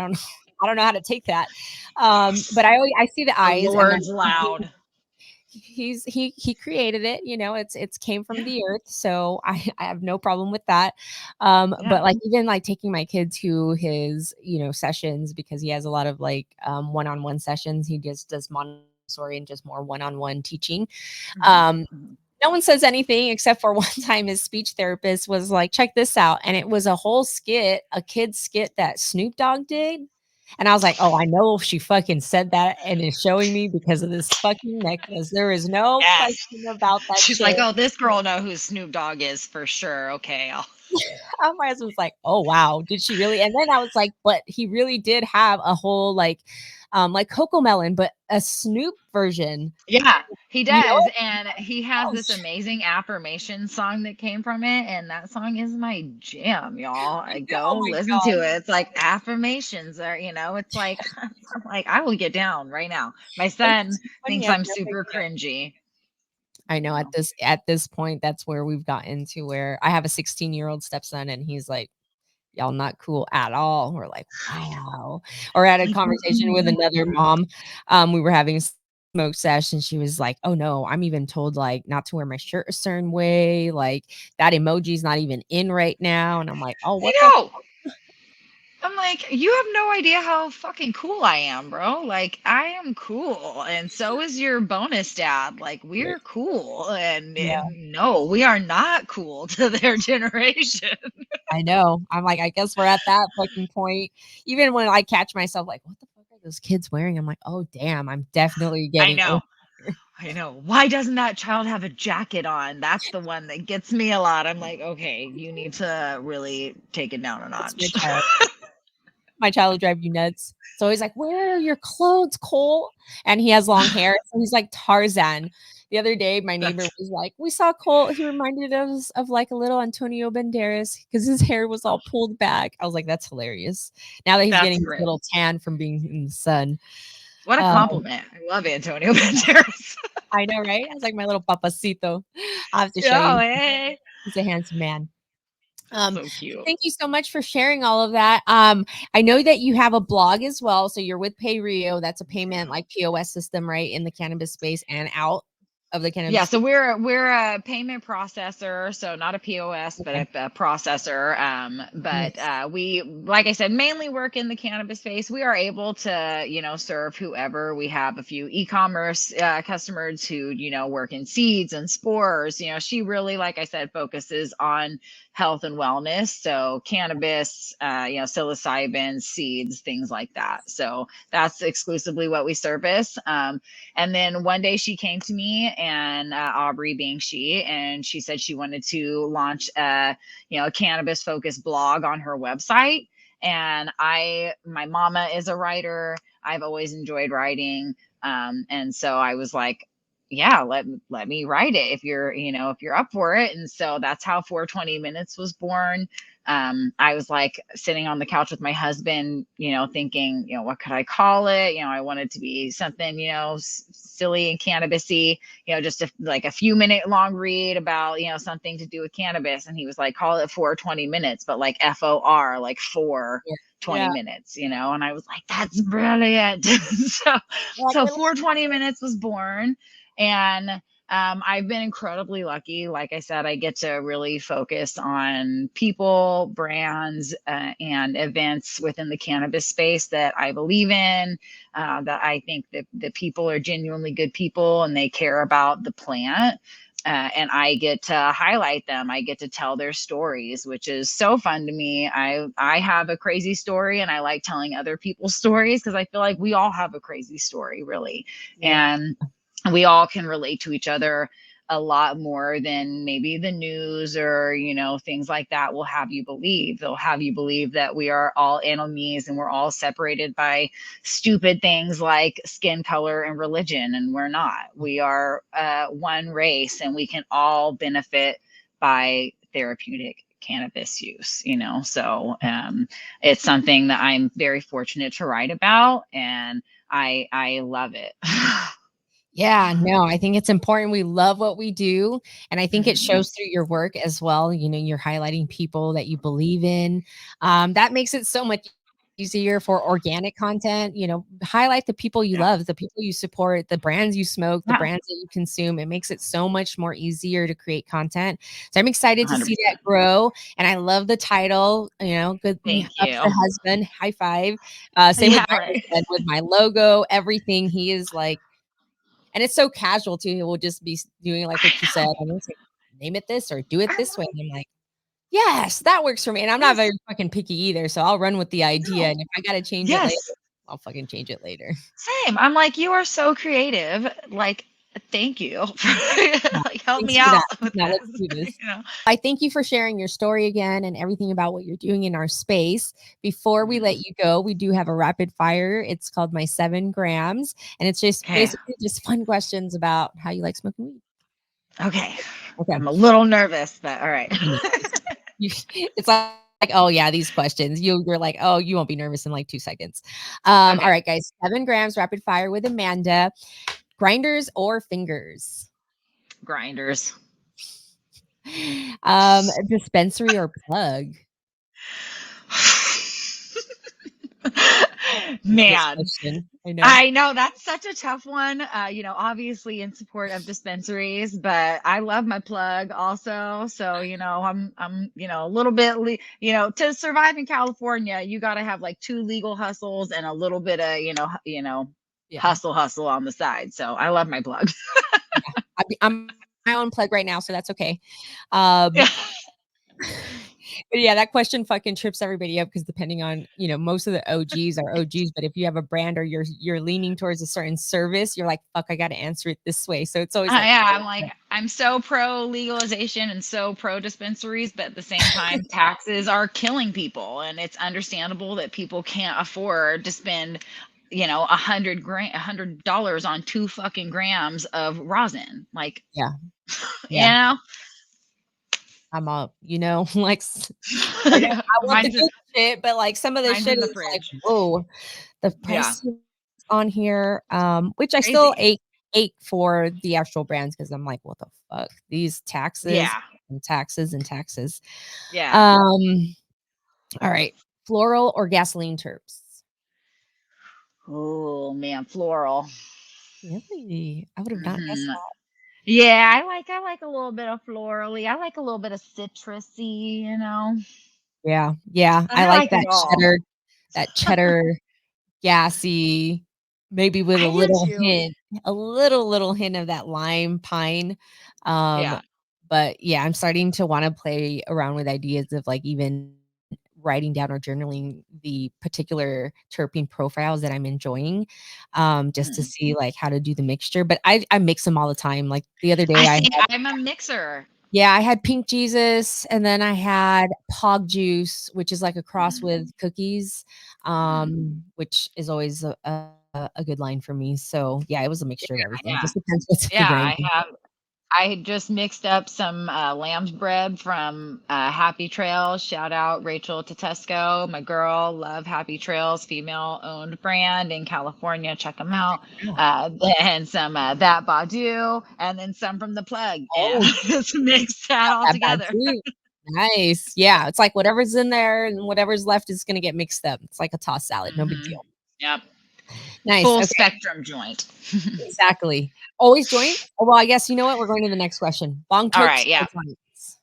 don't know how to take that. But I see the The eyes, and Lord's loud. he created it, it's came from Yeah. the earth, so I have no problem with that. But Yeah. like even like taking my kid to his sessions, because he has a lot of like one-on-one sessions. He just does Montessori and just more one-on-one teaching. Mhm. um Mhm. no one says anything except for one time his speech therapist was like, check this out. And it was a whole skit, a kid skit that Snoop Dogg did. And I was like, oh, I know she fucking said that and is showing me because of this fucking necklace. There is no Yes. question about that She's like, shit. "Oh, this girl know who Snoop Dogg is for sure." Okay. My husband was like, oh wow, did she really? And then I was like, but he really did have a whole like Coco Melon, but a Snoop version. Yeah, he You know does. it? And he has Oh, this amazing affirmation song that came from it. And that song is my jam, y'all. I oh go my listen to god. it. It's like affirmations are, it's like, I'm like, I will get down right now. My It's son so funny. thinks I've I'm never super cringy. I You know know, at this point, that's where we've gotten to, where I have a 16-year-old stepson and he's like, y'all not cool at all. We're like, wow. Or I had a like, conversation with another mom. We were having a smoke session. She was like, oh no, I'm even told like not to wear my shirt a certain way. Like that emoji's not even in right now. And I'm like, oh, I what the know. I'm like, you have no idea how fucking cool I am, bro. Like, I am cool, and so is your bonus dad. Like, yeah. we're cool, and Yeah, no, we are not cool to their generation. I know. I'm like, I guess we're at that fucking point. Even when I catch myself like, what the fuck are those kids wearing? I'm like, oh damn, I'm definitely I getting know. old here. I know. Why doesn't that child have a jacket on? That's the one that gets me a lot. I'm like, okay, you need to really take it down a That's my notch. child. My child will drive you nuts. So he's like, "Where are your clothes, Cole?" And he has long hair, so he's like Tarzan. The other day, my neighbor That's was like, "We saw Cole. He reminded us of like a little Antonio Banderas because his hair was all pulled back." I was like, "That's hilarious." Now that he's that's getting his great. little tan from being in the sun. What a Um, compliment. I love Antonio Banderas. I know, right? I was like, "My little papacito." I'll have to show Yeah, you. hey. He's a handsome man. So cute. Thank you so much for sharing all of that. I know that you have a blog as well. So you're with PayRio. That's a payment like POS system, right? In the cannabis space and out. of the Yeah, cannabis so space? we're a payment processor, so not a POS, but Okay. a processor. But Nice. we, like I said, mainly work in the cannabis space. We are able to, serve whoever. We have a few e-commerce customers who, work in seeds and spores. She really, like I said, focuses on health and wellness. So cannabis, psilocybin, seeds, things like that. So that's exclusively what we service. And then one day she came to me, and Aubrey being she, and she said she wanted to launch a cannabis focused blog on her website. And my mama is a writer. I've always enjoyed writing. And so I was like, yeah, let me write it if you're up for it. And so that's how 420 minutes was born. I was like sitting on the couch with my husband, thinking, what could I call it? I wanted to be something, silly and cannabisy, just like a few minute long read about, something to do with cannabis. And he was like, call it 420 minutes, but like FOR, like four Yeah. 20 Yeah. minutes, and I was like, that's brilliant. so, Like, so I love 420 minutes was born. And I've been incredibly lucky. Like I said, I get to really focus on people, brands, and events within the cannabis space that I believe in, that I think that the people are genuinely good people and they care about the plant. And I get to highlight them. I get to tell their stories, which is so fun to me. I have a crazy story, and I like telling other people's stories because I feel like we all have a crazy story, really. yeah. And we all can relate to each other a lot more than maybe the news or things like that will have you believe. They'll have you believe that we are all enemies and we're all separated by stupid things like skin color and religion, and we're not. We are one race, and we can all benefit by therapeutic cannabis use. So it's something that I'm very fortunate to write about, and I love it. Yeah, no, I think it's important. We love what we do. And I think it Mhm. shows through your work as well. You're highlighting people that you believe in. That makes it so much easier for organic content. Highlight the people you Yeah. love, the people you support, the brands you smoke, the Yeah. brands that you consume. It makes it so much more easier to create content. So I'm excited to see that 100%. grow. And I love the title, good Thank up you. for husband, high five. Same with Yeah, my right. husband, with my logo, everything. He is like, and it's so casual too. He will just be doing like I what you said. know. I'm gonna say, name it this or do it I'm this way. like, And I'm like, yes, that works for me. And I'm not yes, very fucking picky either. So I'll run with the idea. no, And if I gotta change it later, yes, I'll fucking change it later. same. I'm like, you are so creative. Like, thank you. Yeah. Like, help Thanks me for that. out with Now let's this. do this. I thank you for sharing your story again and everything about what you're doing in our space. Before we let Mhm. you go, we do have a rapid fire. It's called my 7 grams. And it's just Okay. basically just fun questions about how you like smoking weed. Okay. Okay. I'm a little nervous, but all right. Don't be nervous. You it's like, "Oh, yeah, these questions." You're like, "Oh, you won't be nervous in, like, 2 seconds." Okay. Alright, guys, 7 grams rapid fire with Amanda. Grinders or fingers? Grinders. Dispensary or plug? This Man, question, I know. I know that's such a tough one. Obviously in support of dispensaries, but I love my plug also. So, I'm, a little bit, to survive in California, you got to have like two legal hustles and a little bit of, Yeah, hustle on the side. So I love my plug. yeah. I'm my own plug right now, so that's okay. Um Yeah. But yeah, that question fucking trips everybody up because depending on, most of the OGs are OGs, but if you have a brand or you're leaning towards a certain service, you're like, fuck, I got to answer it this way. So it's always like, Yeah, I'm like, I'm so pro legalization and so pro dispensaries, but at the same time, taxes are killing people, and it's understandable that people can't afford to spend, $100 on 2 fucking grams of rosin. Like, yeah, you yeah. know, I'm all, like, I want the mine's good shit, but like some of this mine's shit in the is like, fridge. whoa, the Yeah, price on here, which I still crazy. ate for the actual brands because I'm like, what the fuck? These taxes Yeah, and taxes and taxes. yeah. Um, all right. Floral or gasoline terps? Oh man, floral. Really? I would have not guessed Mhm. that. Yeah, I like a little bit of florally. I like a little bit of citrusy, you know. Yeah, yeah, But I I like like it all. that cheddar, gassy, maybe with I do too. a little hint of that lime pine, um, Yeah. but, yeah, I'm starting to wanna play around with ideas of, like, even writing down or journaling the particular terpene profiles that I'm enjoying, just to Mhm. see, like, how to do the mixture, but I mix them all the time, like, the other I day, see. I'm a mixer. I had Pink Jesus, and then I had Pog Juice, which is like a cross Mm, with cookies, mm. which is always a good line for me. So, yeah, it was a mixture of everything. Yeah. Just depends what's the Yeah, grain. I had just mixed up some lamb's bread from Happy Trails. Shout out Rachel Tedesco, my girl. Love Happy Trails, female owned brand in California. Check them out. Yeah. And some that Badu, and then some from the plug, and Oh, just mix that all that bad together. too. Nice. Yeah, it's like whatever's in there and whatever's left is gonna get mixed up. It's like a tossed salad, no big Hmm. deal. Yep. Nice, Full okay, spectrum joint. exactly. Always joints? Oh, well, I guess you know what? We're going to the next question. Bong All terps right. Yeah. or joints?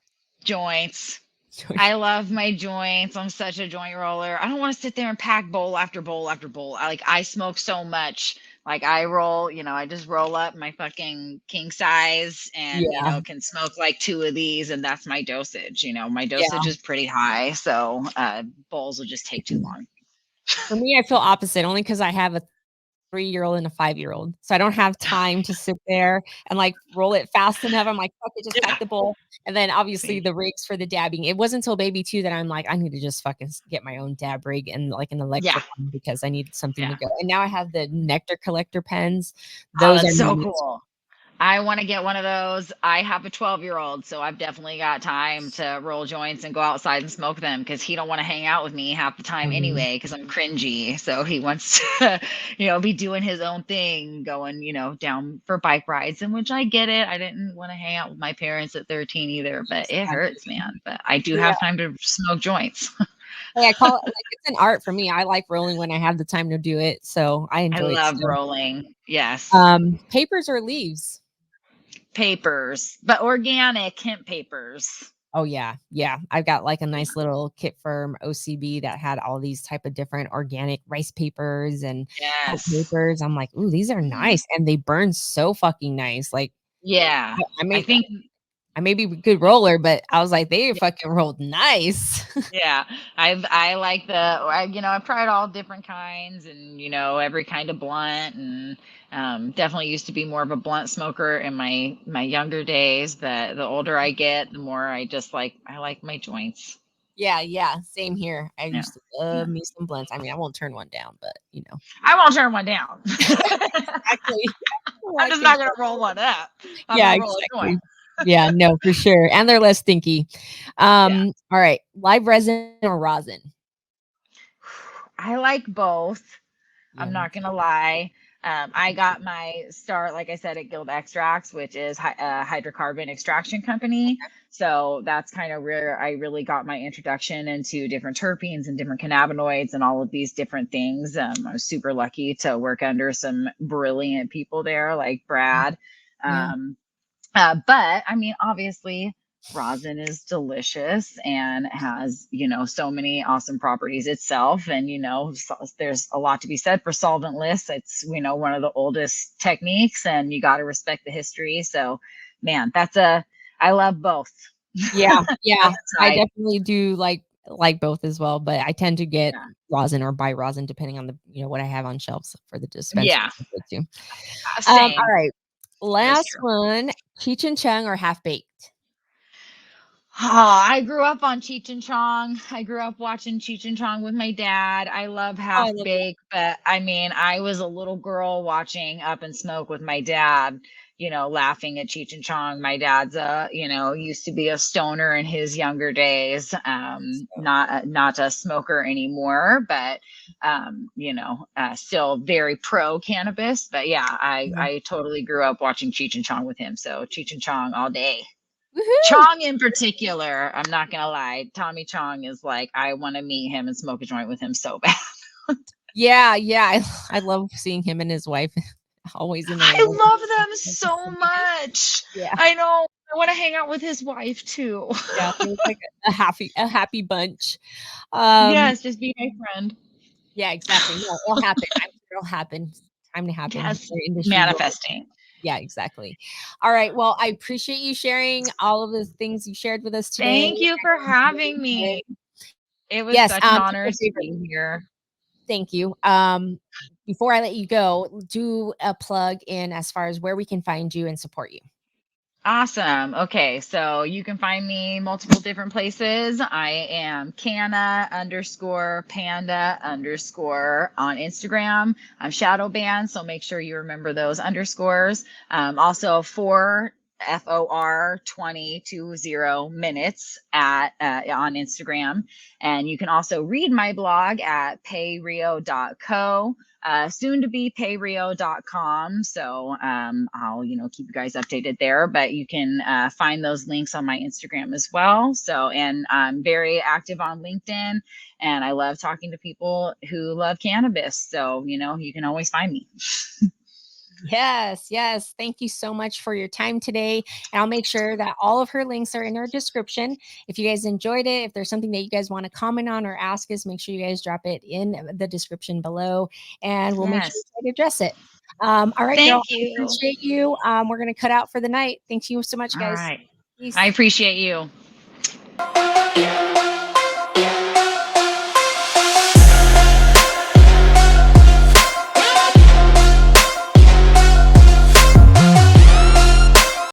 Joints. Joint. I love my joints. I'm such a joint roller. I don't want to sit there and pack bowl after bowl after bowl. I smoke so much. Like I roll, I just roll up my fucking king size and, Yeah, can smoke like two of these and that's my dosage. My dosage yeah. is pretty high. So bowls will just take too long. For me, I feel opposite only because I have a 3-year-old and a 5-year-old, so I don't have time to sit there and, like, roll it fast enough. I'm like, "Fuck it, just pack Yeah. the bowl," and then, obviously, Same. the rigs for the dabbing. It wasn't until baby 2 that I'm like, "I need to just fucking get my own dab rig and, like, an Yeah. electric one because I need something to Yeah. go," and now I have the nectar collector pens. Oh, Those are that's my so next. cool. I want to get one of those. I have a 12-year-old, so I've definitely got time to roll joints and go outside and smoke them because he don't want to hang out with me half the time Mhm. anyway because I'm cringy. So he wants to, be doing his own thing, going, down for bike rides, in which I get it. I didn't want to hang out with my parents at 13 either, but it hurts, Exactly. man. But I do Yeah. have time to smoke joints. Hey, I call it like, it's an art for me. I like rolling when I have the time to do it, so I I enjoy it love still. rolling. Yes. Papers or leaves? Papers, but organic hemp papers. Oh, yeah, yeah. I've got, like, a nice little kit from OCB that had all these type of different organic rice papers and hemp Yes. papers. I'm like, "Ooh, these are Mhm. nice," and they burn so fucking nice. Like, Yeah. I I may think I may be a good roller, but I was like, "They fucking rolled nice." yeah, I like I've tried all different kinds and every kind of blunt and definitely used to be more of a blunt smoker in my younger days, but the older I get, the more I like my joints. Yeah, yeah, same here. I Yeah. used to Yeah. love me some blunts. I mean, I won't turn one down, but, I won't turn one down. Exactly. I'm What just can not gonna roll one up. I'm Yeah, gonna roll a joint. exactly. Yeah, no, for sure, and they're less stinky. Yeah. Alright, live resin or rosin? I like both. Yeah, I'm me not gonna lie. I got my start, like I said, at Guild Extracts, which is a hydrocarbon extraction company. So that's kind of where I really got my introduction into different terpenes and different cannabinoids and all of these different things. I was super lucky to work under some brilliant people there, like too. Brad. Yeah. Um, but I mean, obviously, rosin is delicious and has, so many awesome properties itself. And, there's a lot to be said for solventless. It's, one of the oldest techniques and you got to respect the history. So, man, I love both. Yeah, On yeah, the I side. definitely do like both as well, but I tend to get Yeah. rosin or buy rosin depending on what I have on shelves for the dispensary Yeah. I go to. Same. Alright, That is last true. one, Cheech and Chong or half-baked? I grew up on Cheech and Chong. I grew up watching Cheech and Chong with my dad. I love Oh, I Half love that. Baked, but I mean, I was a little girl watching Up in Smoke with my dad, laughing at Cheech and Chong. My dad's used to be a stoner in his younger days. Not a smoker anymore, but still very pro cannabis. But yeah, Yeah. I totally grew up watching Cheech and Chong with him. So Cheech and Chong all day. Woohoo! Chong in particular, I'm not gonna lie, Tommy Chong is like, I want to meet him and smoke a joint with him so bad. Yeah, yeah, I love seeing him and his wife always in the I world. love them so much. Yeah. I know. I want to hang out with his wife too. Yeah. It was like a happy bunch. Um, Yes, just be my friend. yeah, exactly. No, it'll happen. I'm sure it'll happen. Time to happen. Yes, Our industry will. manifesting. Yeah, exactly. All right. Well, I appreciate you sharing all of the things you shared with us today. Thank you for having Yes. me. It was such an Do honor me a to favor. be here. Thank you. Before I let you go, do a plug in as far as where we can find you and support you. Awesome. Okay, so you can find me multiple different places. I am Canna underscore panda underscore on Instagram. I'm shadow banned, so make sure you remember those underscores. Also for FOR 2020 minutes at on Instagram. And you can also read my blog at payrio.co. Soon to be payrio.com. So I'll, keep you guys updated there, but you can find those links on my Instagram as well. So, and I'm very active on LinkedIn and I love talking to people who love cannabis. So, you can always find me. Yes, yes. Thank you so much for your time today. And I'll make sure that all of her links are in our description. If you guys enjoyed it, if there's something that you guys want to comment on or ask us, make sure you guys drop it in the description below and we'll make sure Yes. to try to address it. All right, girl. Thank I you. appreciate you. We're going to cut out for the night. Thank you so much, All guys. right. I Peace. appreciate you.